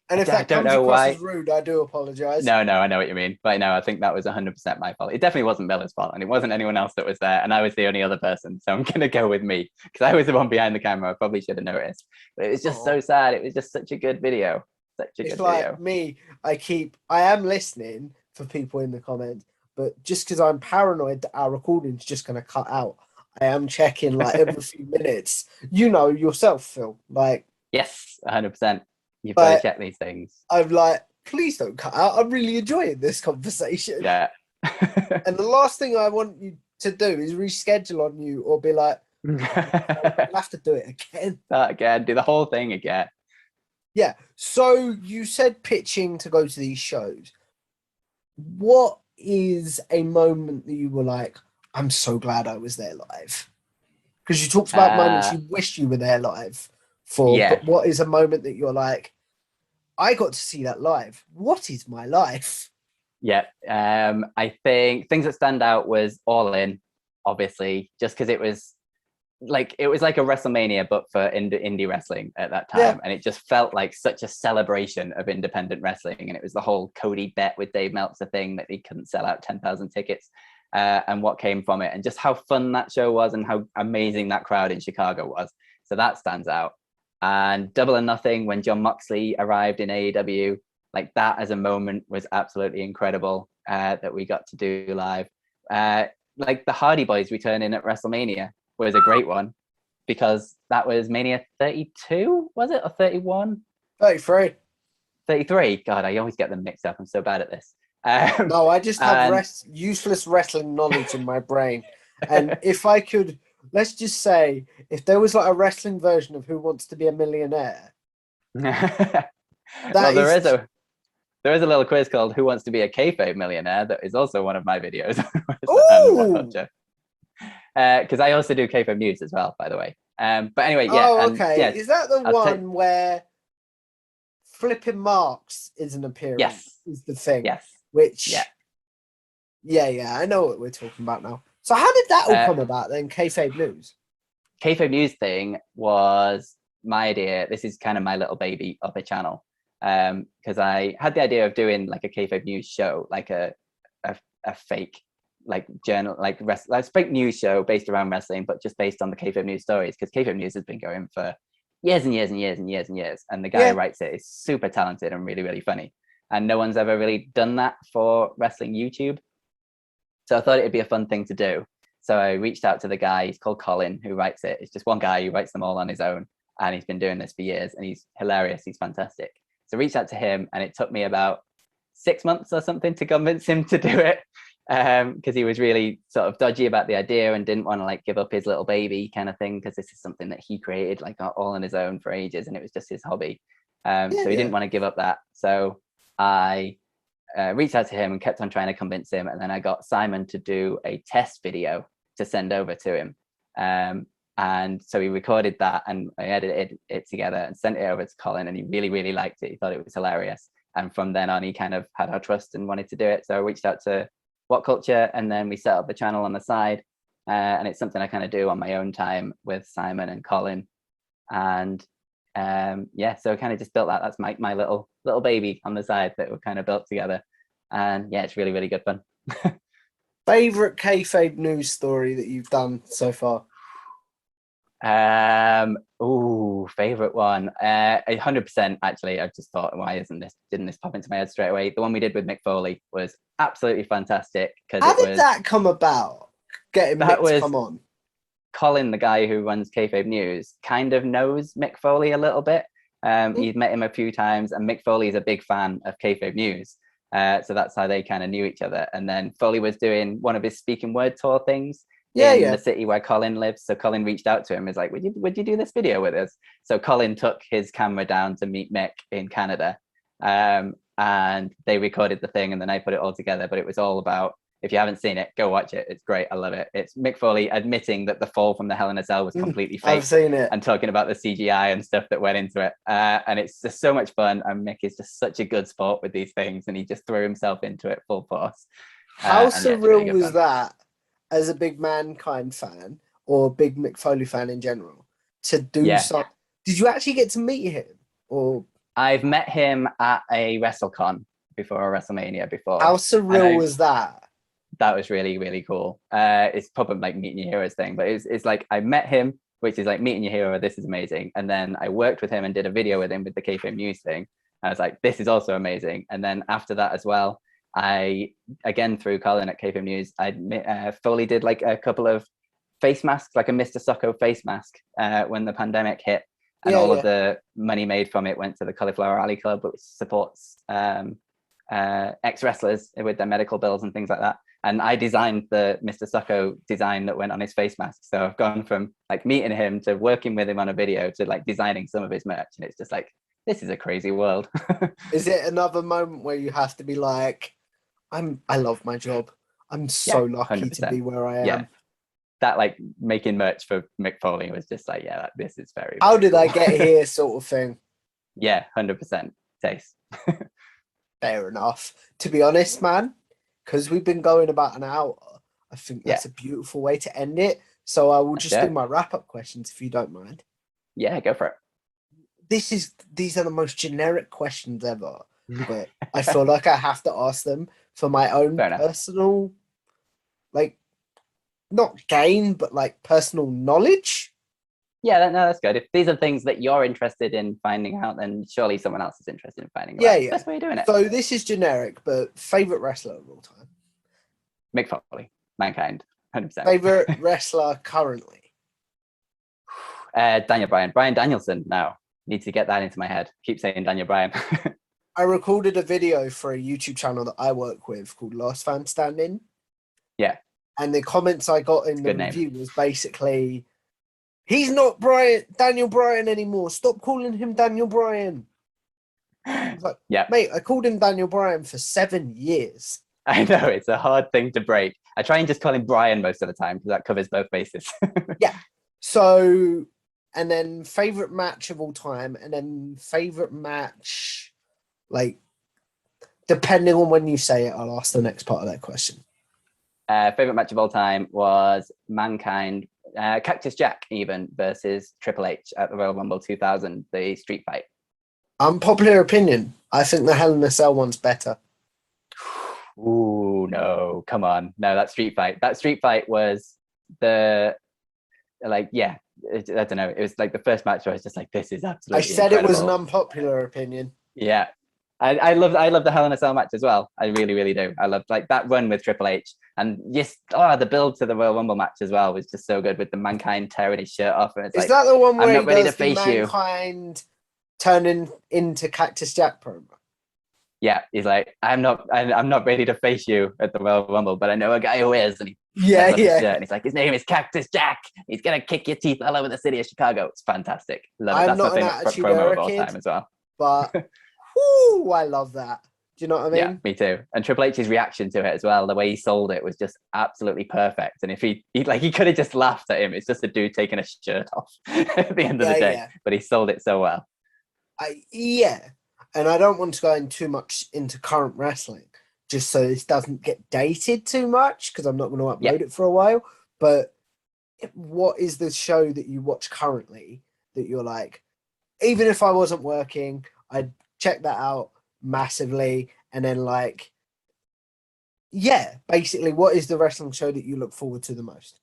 And if that comes across as rude, I do apologize. No, I know what you mean. But no, I think that was 100% my fault. It definitely wasn't Miller's fault, and it wasn't anyone else that was there, and I was the only other person. So I'm going to go with me, because I was the one behind the camera. I probably should have noticed. But it was just so sad. It was just such a good video. It's like me. I am listening for people in the comments, but just because I'm paranoid that our recording's just going to cut out, I am checking like every few minutes. You know yourself, Phil. Like, yes, 100%. You've got to check these things. I'm like, please don't cut out. I'm really enjoying this conversation. Yeah. And the last thing I want you to do is reschedule on you or be like, I'll have to do it again. Start again. Do the whole thing again. Yeah. So you said pitching to go to these shows. What is a moment that you were like, I'm so glad I was there live? Because you talked about moments you wished you were there live for. Yeah. But what is a moment that you're like, I got to see that live? What is my life? Yeah. I think things that stand out was All In, obviously, just because it was like a WrestleMania, but for indie wrestling at that time. Yeah. And it just felt like such a celebration of independent wrestling. And it was the whole Cody bet with Dave Meltzer thing that he couldn't sell out 10,000 tickets. And what came from it, and just how fun that show was, and how amazing that crowd in Chicago was. So that stands out. And Double or Nothing, when John Moxley arrived in AEW, like that as a moment was absolutely incredible, that we got to do live. Like the Hardy Boys returning at WrestleMania was a great one, because that was Mania 32, was it? Or 31? 33. 33. God, I always get them mixed up. I'm so bad at this. No, I just have useless wrestling knowledge in my brain. And if I could, let's just say, if there was like a wrestling version of Who Wants to Be a Millionaire. Well, there is a little quiz called Who Wants to Be a Kayfabe Millionaire that is also one of my videos. Because I also do Kayfabe News as well, by the way. But anyway, yeah. Oh, okay. Yeah, is that the one where Flipping Marks is an appearance? Yes. Is the thing. Yes. Which, yeah, I know what we're talking about now. So how did that all come about then, Kayfabe News? Kayfabe News thing was my idea. This is kind of my little baby of a channel. Because I had the idea of doing like a Kayfabe News show, like a fake like journal, like fake news show based around wrestling, but just based on the Kayfabe News stories, because Kayfabe News has been going for years and years and years and years and years. And the guy who writes it is super talented and really, really funny. And no one's ever really done that for wrestling YouTube. So I thought it'd be a fun thing to do. So I reached out to the guy, he's called Colin, who writes it. It's just one guy who writes them all on his own. And he's been doing this for years and he's hilarious. He's fantastic. So I reached out to him and it took me about 6 months or something to convince him to do it. Because he was really sort of dodgy about the idea and didn't want to like give up his little baby kind of thing, because this is something that he created like all on his own for ages and it was just his hobby. So he didn't want to give up that. So I reached out to him and kept on trying to convince him, and then I got Simon to do a test video to send over to him, and so he recorded that and I edited it together and sent it over to Colin, and he really liked it. He thought it was hilarious, and from then on he kind of had our trust and wanted to do it. So I reached out to Whatculture, and then we set up the channel on the side, and it's something I kind of do on my own time with Simon and Colin, and so I kind of just built that. That's my little baby on the side that we kind of built together, and yeah, it's really good fun. Favorite kayfabe news story that you've done so far? Favorite one, 100% actually. I just thought, didn't this pop into my head straight away? The one we did with Mick Foley was absolutely fantastic. How did that come about? Getting Mick to come on? Colin, the guy who runs Kayfabe News, kind of knows Mick Foley a little bit. He's met him a few times, and Mick Foley is a big fan of Kayfabe News. So that's how they kind of knew each other. And then Foley was doing one of his speaking word tour things in the city where Colin lives. So Colin reached out to him. He's like, would you do this video with us? So Colin took his camera down to meet Mick in Canada. And they recorded the thing, and then I put it all together. But it was all about, if you haven't seen it, go watch it. It's great. I love it. It's Mick Foley admitting that the fall from the Hell in a Cell was completely fake. I've seen it. And talking about the CGI and stuff that went into it. And it's just so much fun. And Mick is just such a good sport with these things. And he just threw himself into it full force. How surreal was that, as a big Mankind fan or a big Mick Foley fan in general, to do something? Did you actually get to meet him? Or I've met him at a WrestleCon before, a WrestleMania before. How surreal was that? That was really cool. It's probably like meeting your heroes thing, but it's like I met him, which is like meeting your hero. This is amazing. And then I worked with him and did a video with him with the Kayfabe News thing. I was like, this is also amazing. And then after that as well, I, again, through Colin at Kayfabe News, Foley did like a couple of face masks, like a Mr. Socko face mask when the pandemic hit. And all of the money made from it went to the Cauliflower Alley Club, which supports ex-wrestlers with their medical bills and things like that. And I designed the Mr. Socko design that went on his face mask. So I've gone from like meeting him to working with him on a video to like designing some of his merch. And it's just like, this is a crazy world. Is it another moment where you have to be like, I love my job. I'm so lucky 100%. to be where I am. Yeah. That like making merch for Mick Foley was just like, this is very, how very did cool. I get here sort of thing? Yeah, 100% taste. Fair enough. To be honest, man, because we've been going about an hour, I think that's a beautiful way to end it. So I will just do my wrap-up questions if you don't mind. Yeah, go for it. These are the most generic questions ever, but I feel like I have to ask them for my own personal, like, not gain, but like personal knowledge. Yeah, that's good. If these are things that you're interested in finding out, then surely someone else is interested in finding out. Yeah. That's the best way of doing it. So this is generic, but favorite wrestler of all time? Mick Foley, Mankind, 100%. Favorite wrestler currently? Daniel Bryan. Bryan Danielson now. Need to get that into my head. Keep saying Daniel Bryan. I recorded a video for a YouTube channel that I work with called Last Fan Standing. Yeah. And the comments I got in the review was basically, he's not Daniel Bryan anymore. Stop calling him Daniel Bryan. I was like, mate, I called him Daniel Bryan for 7 years. I know, it's a hard thing to break. I try and just call him Brian most of the time because that covers both bases. Yeah. So, and then favorite match of all time, and then favorite match, like, depending on when you say it, I'll ask the next part of that question. Favorite match of all time was Mankind, Cactus Jack even versus Triple H at the Royal Rumble 2000, the street fight. Unpopular opinion. I think the Hell in a Cell one's better. Ooh, no, come on. No, that street fight was I don't know. It was like the first match where I was just like, this is absolutely I said incredible. It was an unpopular opinion. Yeah. I love the Hell in a Cell match as well. I really, really do. I loved like that run with Triple H, and just the build to the Royal Rumble match as well was just so good with the Mankind tearing his shirt off, and it's Is like, that the one I'm where not he ready does to the face you. Mankind turning into Cactus Jack promo? Yeah, he's like, I'm not ready to face you at the Royal Rumble, but I know a guy who is, and he Yeah, his yeah. shirt, and he's like, his name is Cactus Jack. He's gonna kick your teeth all over the city of Chicago. It's fantastic. Love it. I'm That's my not an favorite Attitude promo Era of all kid, time as well. but whoo, I love that. Do you know what I mean? Yeah, me too. And Triple H's reaction to it as well, the way he sold it was just absolutely perfect. And if he could have just laughed at him. It's just a dude taking a shirt off at the end of the day, but he sold it so well. And I don't want to go in too much into current wrestling, just so this doesn't get dated too much, because I'm not going to upload it for a while. But what is the show that you watch currently that you're like, even if I wasn't working, I'd check that out massively? And then like, basically, what is the wrestling show that you look forward to the most?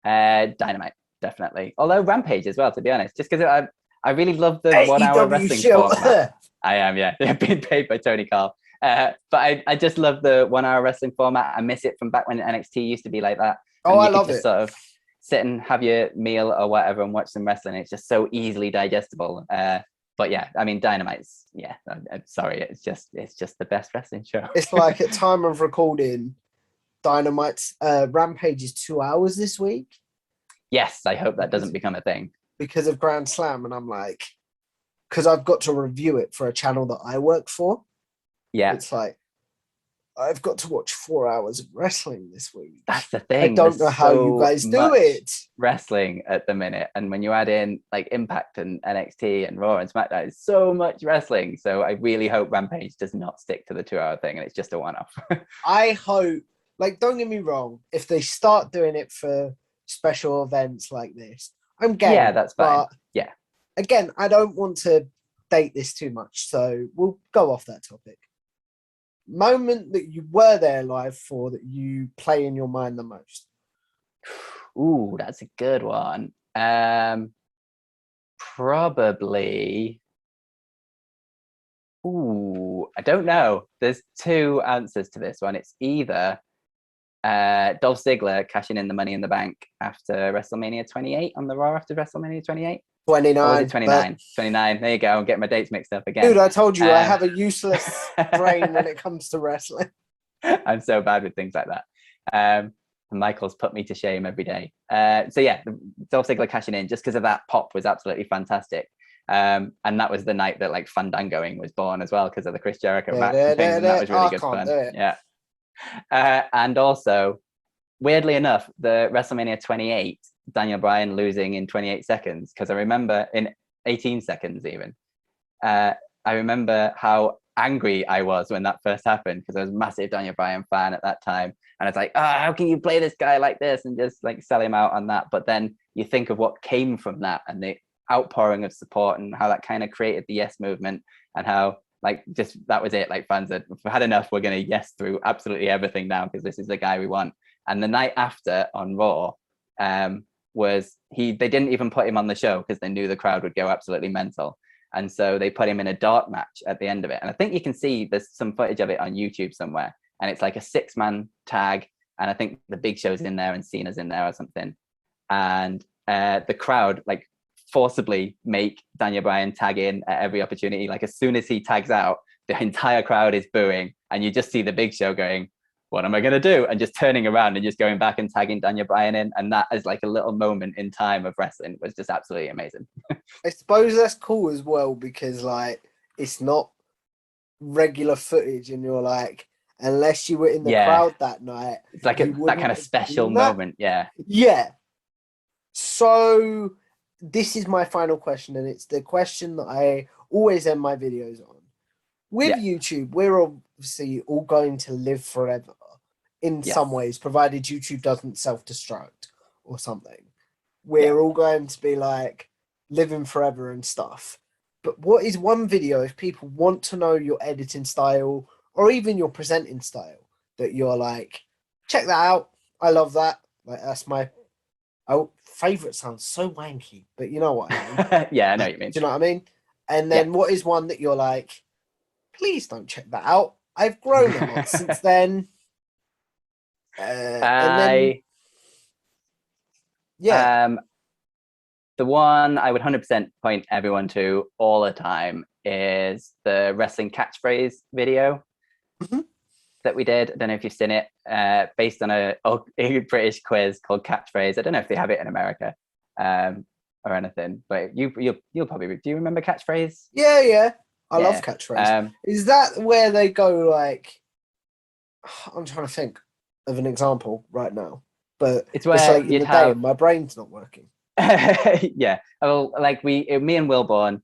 Dynamite, definitely. Although Rampage as well, to be honest, just because I really love the 1 hour wrestling format. I am, being paid by Tony Khan. But I just love the 1 hour wrestling format. I miss it from back when NXT used to be like that. And I love it. Sort of sit and have your meal or whatever and watch some wrestling. It's just so easily digestible. But yeah, I mean, Dynamite's, I'm sorry, it's just the best wrestling show. It's like at time of recording, Dynamite's Rampage is 2 hours this week. Yes, I hope that doesn't become a thing. Because of Grand Slam, and I'm like, because I've got to review it for a channel that I work for. Yeah. It's like, I've got to watch 4 hours of wrestling this week. That's the thing. I don't know how you guys do it. Wrestling at the minute. And when you add in like Impact and NXT and Raw and SmackDown, it's so much wrestling. So I really hope Rampage does not stick to the 2 hour thing and it's just a one off. I hope, like, don't get me wrong, if they start doing it for special events like this, I'm game. Yeah, that's fine. But again, I don't want to date this too much. So we'll go off that topic. Moment that you were there live for that you play in your mind the most? Ooh, that's a good one. Probably. Ooh, I don't know. There's two answers to this one. It's either Dolph Ziggler cashing in the Money in the Bank after WrestleMania 28 on the Raw after WrestleMania 28. 29. 29. 29. There you go. I'm getting my dates mixed up again. Dude, I told you I have a useless brain when it comes to wrestling. I'm so bad with things like that. Michael's put me to shame every day. So yeah, Dolph Ziggler cashing in just because of that pop was absolutely fantastic. And that was the night that like Fandangoing was born as well because of the Chris Jericho match. And that was really good fun. Yeah. And also, weirdly enough, the WrestleMania 28, Daniel Bryan losing in 28 seconds, because I remember in 18 seconds even. I remember how angry I was when that first happened because I was a massive Daniel Bryan fan at that time. And it's like, how can you play this guy like this and just like sell him out on that? But then you think of what came from that and the outpouring of support and how that kind of created the Yes movement and how like just that was it. Like fans said, we've had enough. We're going to yes through absolutely everything now because this is the guy we want. And the night after on Raw they didn't even put him on the show because they knew the crowd would go absolutely mental. And so they put him in a dark match at the end of it. And I think you can see there's some footage of it on YouTube somewhere. And it's like a 6-man tag. And I think the Big Show's in there and Cena's in there or something. And the crowd like forcibly make Daniel Bryan tag in at every opportunity. Like as soon as he tags out, the entire crowd is booing. And you just see the Big Show going, what am I going to do? And just turning around and just going back and tagging Daniel Bryan in. And that is like a little moment in time of wrestling. It was just absolutely amazing. I suppose that's cool as well because like it's not regular footage and you're like, unless you were in the crowd that night. It's like that kind of special moment. Yeah. Yeah. So this is my final question, and it's the question that I always end my videos on. With YouTube, we're obviously all going to live forever in some ways, provided YouTube doesn't self-destruct or something. We're all going to be like living forever and stuff. But what is one video, if people want to know your editing style or even your presenting style, that you're like, check that out. I love that. Like that's my favorite. Sounds so wanky, but you know what I mean. Yeah, I know what you mean. Do you know what I mean? And then what is one that you're like, please don't check that out. I've grown a lot since then. And then, yeah. The one I would 100% point everyone to all the time is the wrestling catchphrase video that we did. I don't know if you've seen it, based on a British quiz called Catchphrase. I don't know if they have it in America or anything, but you'll probably, do you remember Catchphrase? Yeah. I love Catchphrase. Is that where they go like, I'm trying to think of an example right now, but it's late in the day and my brain's not working. Yeah, well, like me and Wilborn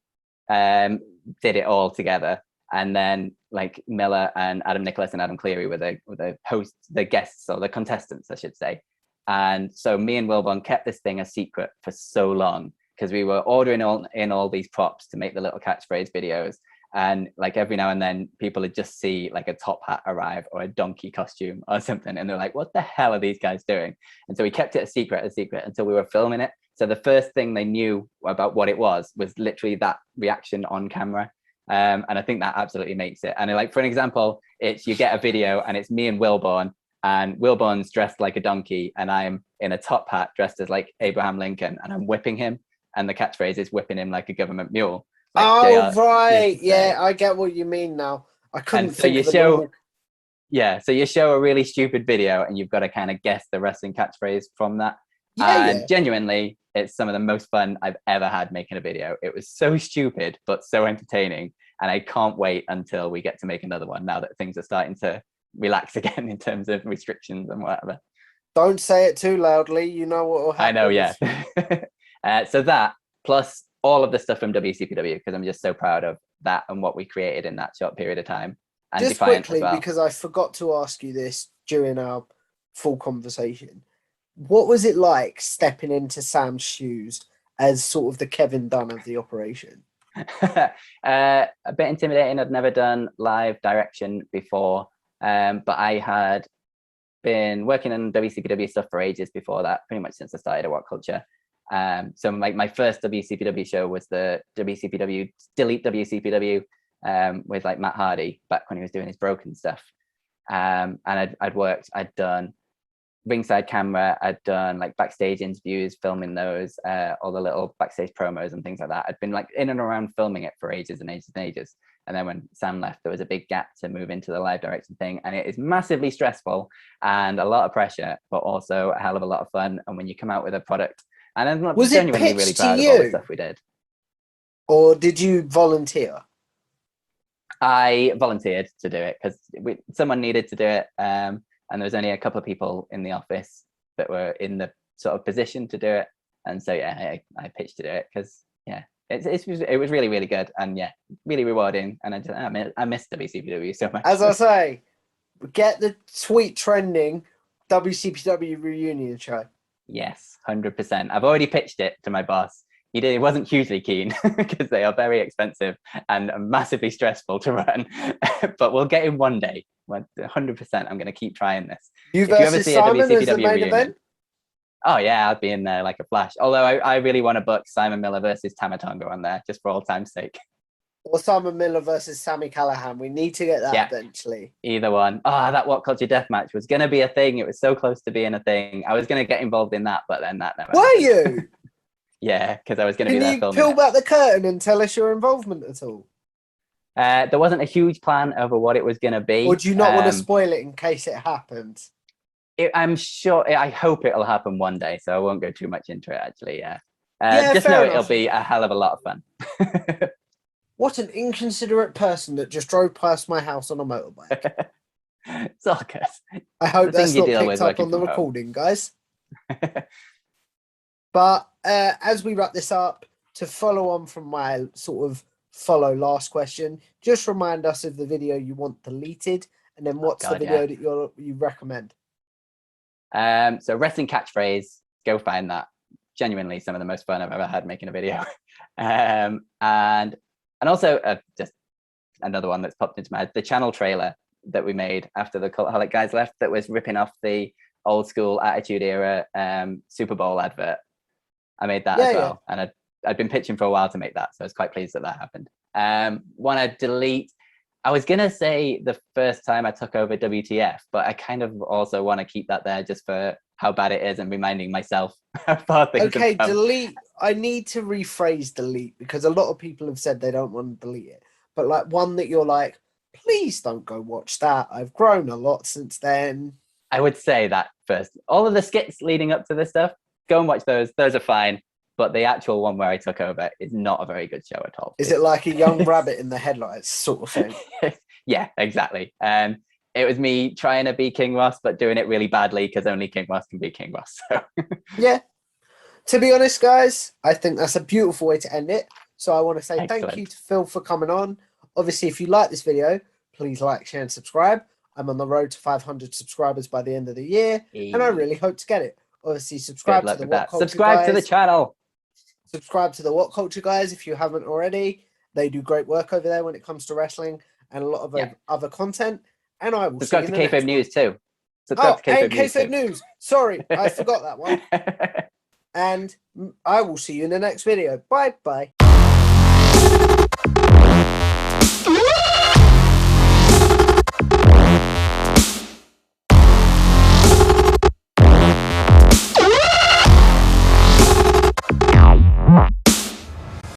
did it all together, and then like Miller and Adam Nicholas and Adam Cleary were the hosts, the guests, or the contestants I should say. And so me and Wilborn kept this thing a secret for so long because we were ordering all these props to make the little catchphrase videos, and like every now and then people would just see like a top hat arrive or a donkey costume or something, and they're like, what the hell are these guys doing? And so we kept it a secret until we were filming it. So the first thing they knew about what it was literally that reaction on camera. And I think that absolutely makes it. And like, for an example, you get a video and it's me and Wilborn, and Wilborn's dressed like a donkey and I'm in a top hat dressed as like Abraham Lincoln, and I'm whipping him, and the catchphrase is whipping him like a government mule. Like right. Yeah, I get what you mean now. I couldn't think of it. Yeah, so you show a really stupid video and you've got to kind of guess the wrestling catchphrase from that. Genuinely, it's some of the most fun I've ever had making a video. It was so stupid, but so entertaining. And I can't wait until we get to make another one now that things are starting to relax again in terms of restrictions and whatever. Don't say it too loudly. You know what will happen. I know, yeah. So that, plus all of the stuff from WCPW, because I'm just so proud of that and what we created in that short period of time. And just Defiant quickly, as well. because I forgot to ask you this during our full conversation. What was it like stepping into Sam's shoes as sort of the Kevin Dunn of the operation? A bit intimidating. I'd never done live direction before, but I had been working on WCPW stuff for ages before that, pretty much since I started at Whatculture. So my first WCPW show was the WCPW Delete WCPW with like Matt Hardy back when he was doing his Broken stuff. And I'd done ringside camera, I'd done like backstage interviews, filming those, all the little backstage promos and things like that. I'd been like in and around filming it for ages and ages and ages. And then when Sam left, there was a big gap to move into the live direction thing. And it is massively stressful and a lot of pressure, but also a hell of a lot of fun. And when you come out with a product, and I'm genuinely really proud of all the stuff we did. Or did you volunteer? I volunteered to do it because someone needed to do it. And there was only a couple of people in the office that were in the sort of position to do it. And so, yeah, I pitched to do it because, yeah, it was really, really good. And yeah, really rewarding. And I miss WCPW so much. As I say, get the tweet trending WCPW reunion show. Yes, 100%. I've already pitched it to my boss. He wasn't hugely keen because they are very expensive and massively stressful to run. But we'll get him one day. 100%. I'm going to keep trying this. If you ever see Simon a WCPW as the main reunion, event? Oh yeah, I'll be in there like a flash. Although I really want to book Simon Miller versus Tamatonga on there, just for all time's sake. Or Simon Miller versus Sammy Callahan. We need to get that eventually. Either one. Oh, that Whatculture death match was going to be a thing. It was so close to being a thing. I was going to get involved in that, but then that never happened. You? Yeah, because I was going to be there filming. Can you peel back the curtain and tell us your involvement at all? There wasn't a huge plan over what it was going to be. Or do you not want to spoil it in case it happens? I'm sure. I hope it'll happen one day, so I won't go too much into it. Actually, yeah. Just know it'll be a hell of a lot of fun. What an inconsiderate person that just drove past my house on a motorbike. It's all good. I hope that's not picked up on the recording, guys. But as we wrap this up, to follow on from my sort of last question, just remind us of the video you want deleted, and then what's the video that you recommend? So wrestling catchphrase, go find that. Genuinely some of the most fun I've ever had making a video. And also just another one that's popped into my head, the channel trailer that we made after the Cultaholic guys left, that was ripping off the old school Attitude Era Super Bowl advert. I made that as well. Yeah. And I'd been pitching for a while to make that, so I was quite pleased that happened. Want to delete, I was gonna say the first time I took over WTF, but I kind of also want to keep that there just for how bad it is and reminding myself how far things Okay, have come. delete. I need to rephrase delete because a lot of people have said they don't want to delete it. But like one that you're like, please don't go watch that. I've grown a lot since then. I would say that first. All of the skits leading up to this stuff, go and watch those. Those are fine. But the actual one where I took over is not a very good show at all. Is it like a young rabbit in the headlights sort of thing? Yeah, exactly. It was me trying to be King Ross, but doing it really badly because only King Ross can be King Ross. So. Yeah. To be honest, guys, I think that's a beautiful way to end it. So I want to say Excellent. thank you to Phil for coming on. Obviously, if you like this video, please like, share, and subscribe. I'm on the road to 500 subscribers by the end of the year, and I really hope to get it. Obviously, subscribe to the Whatculture Subscribe to the channel. Subscribe to the Whatculture guys if you haven't already. They do great work over there when it comes to wrestling and a lot of other content. And I will subscribe see to you in the Kayfabe next News one. too. Subscribe to and Kayfabe News. Sorry, I forgot that one. And I will see you in the next video. Bye bye.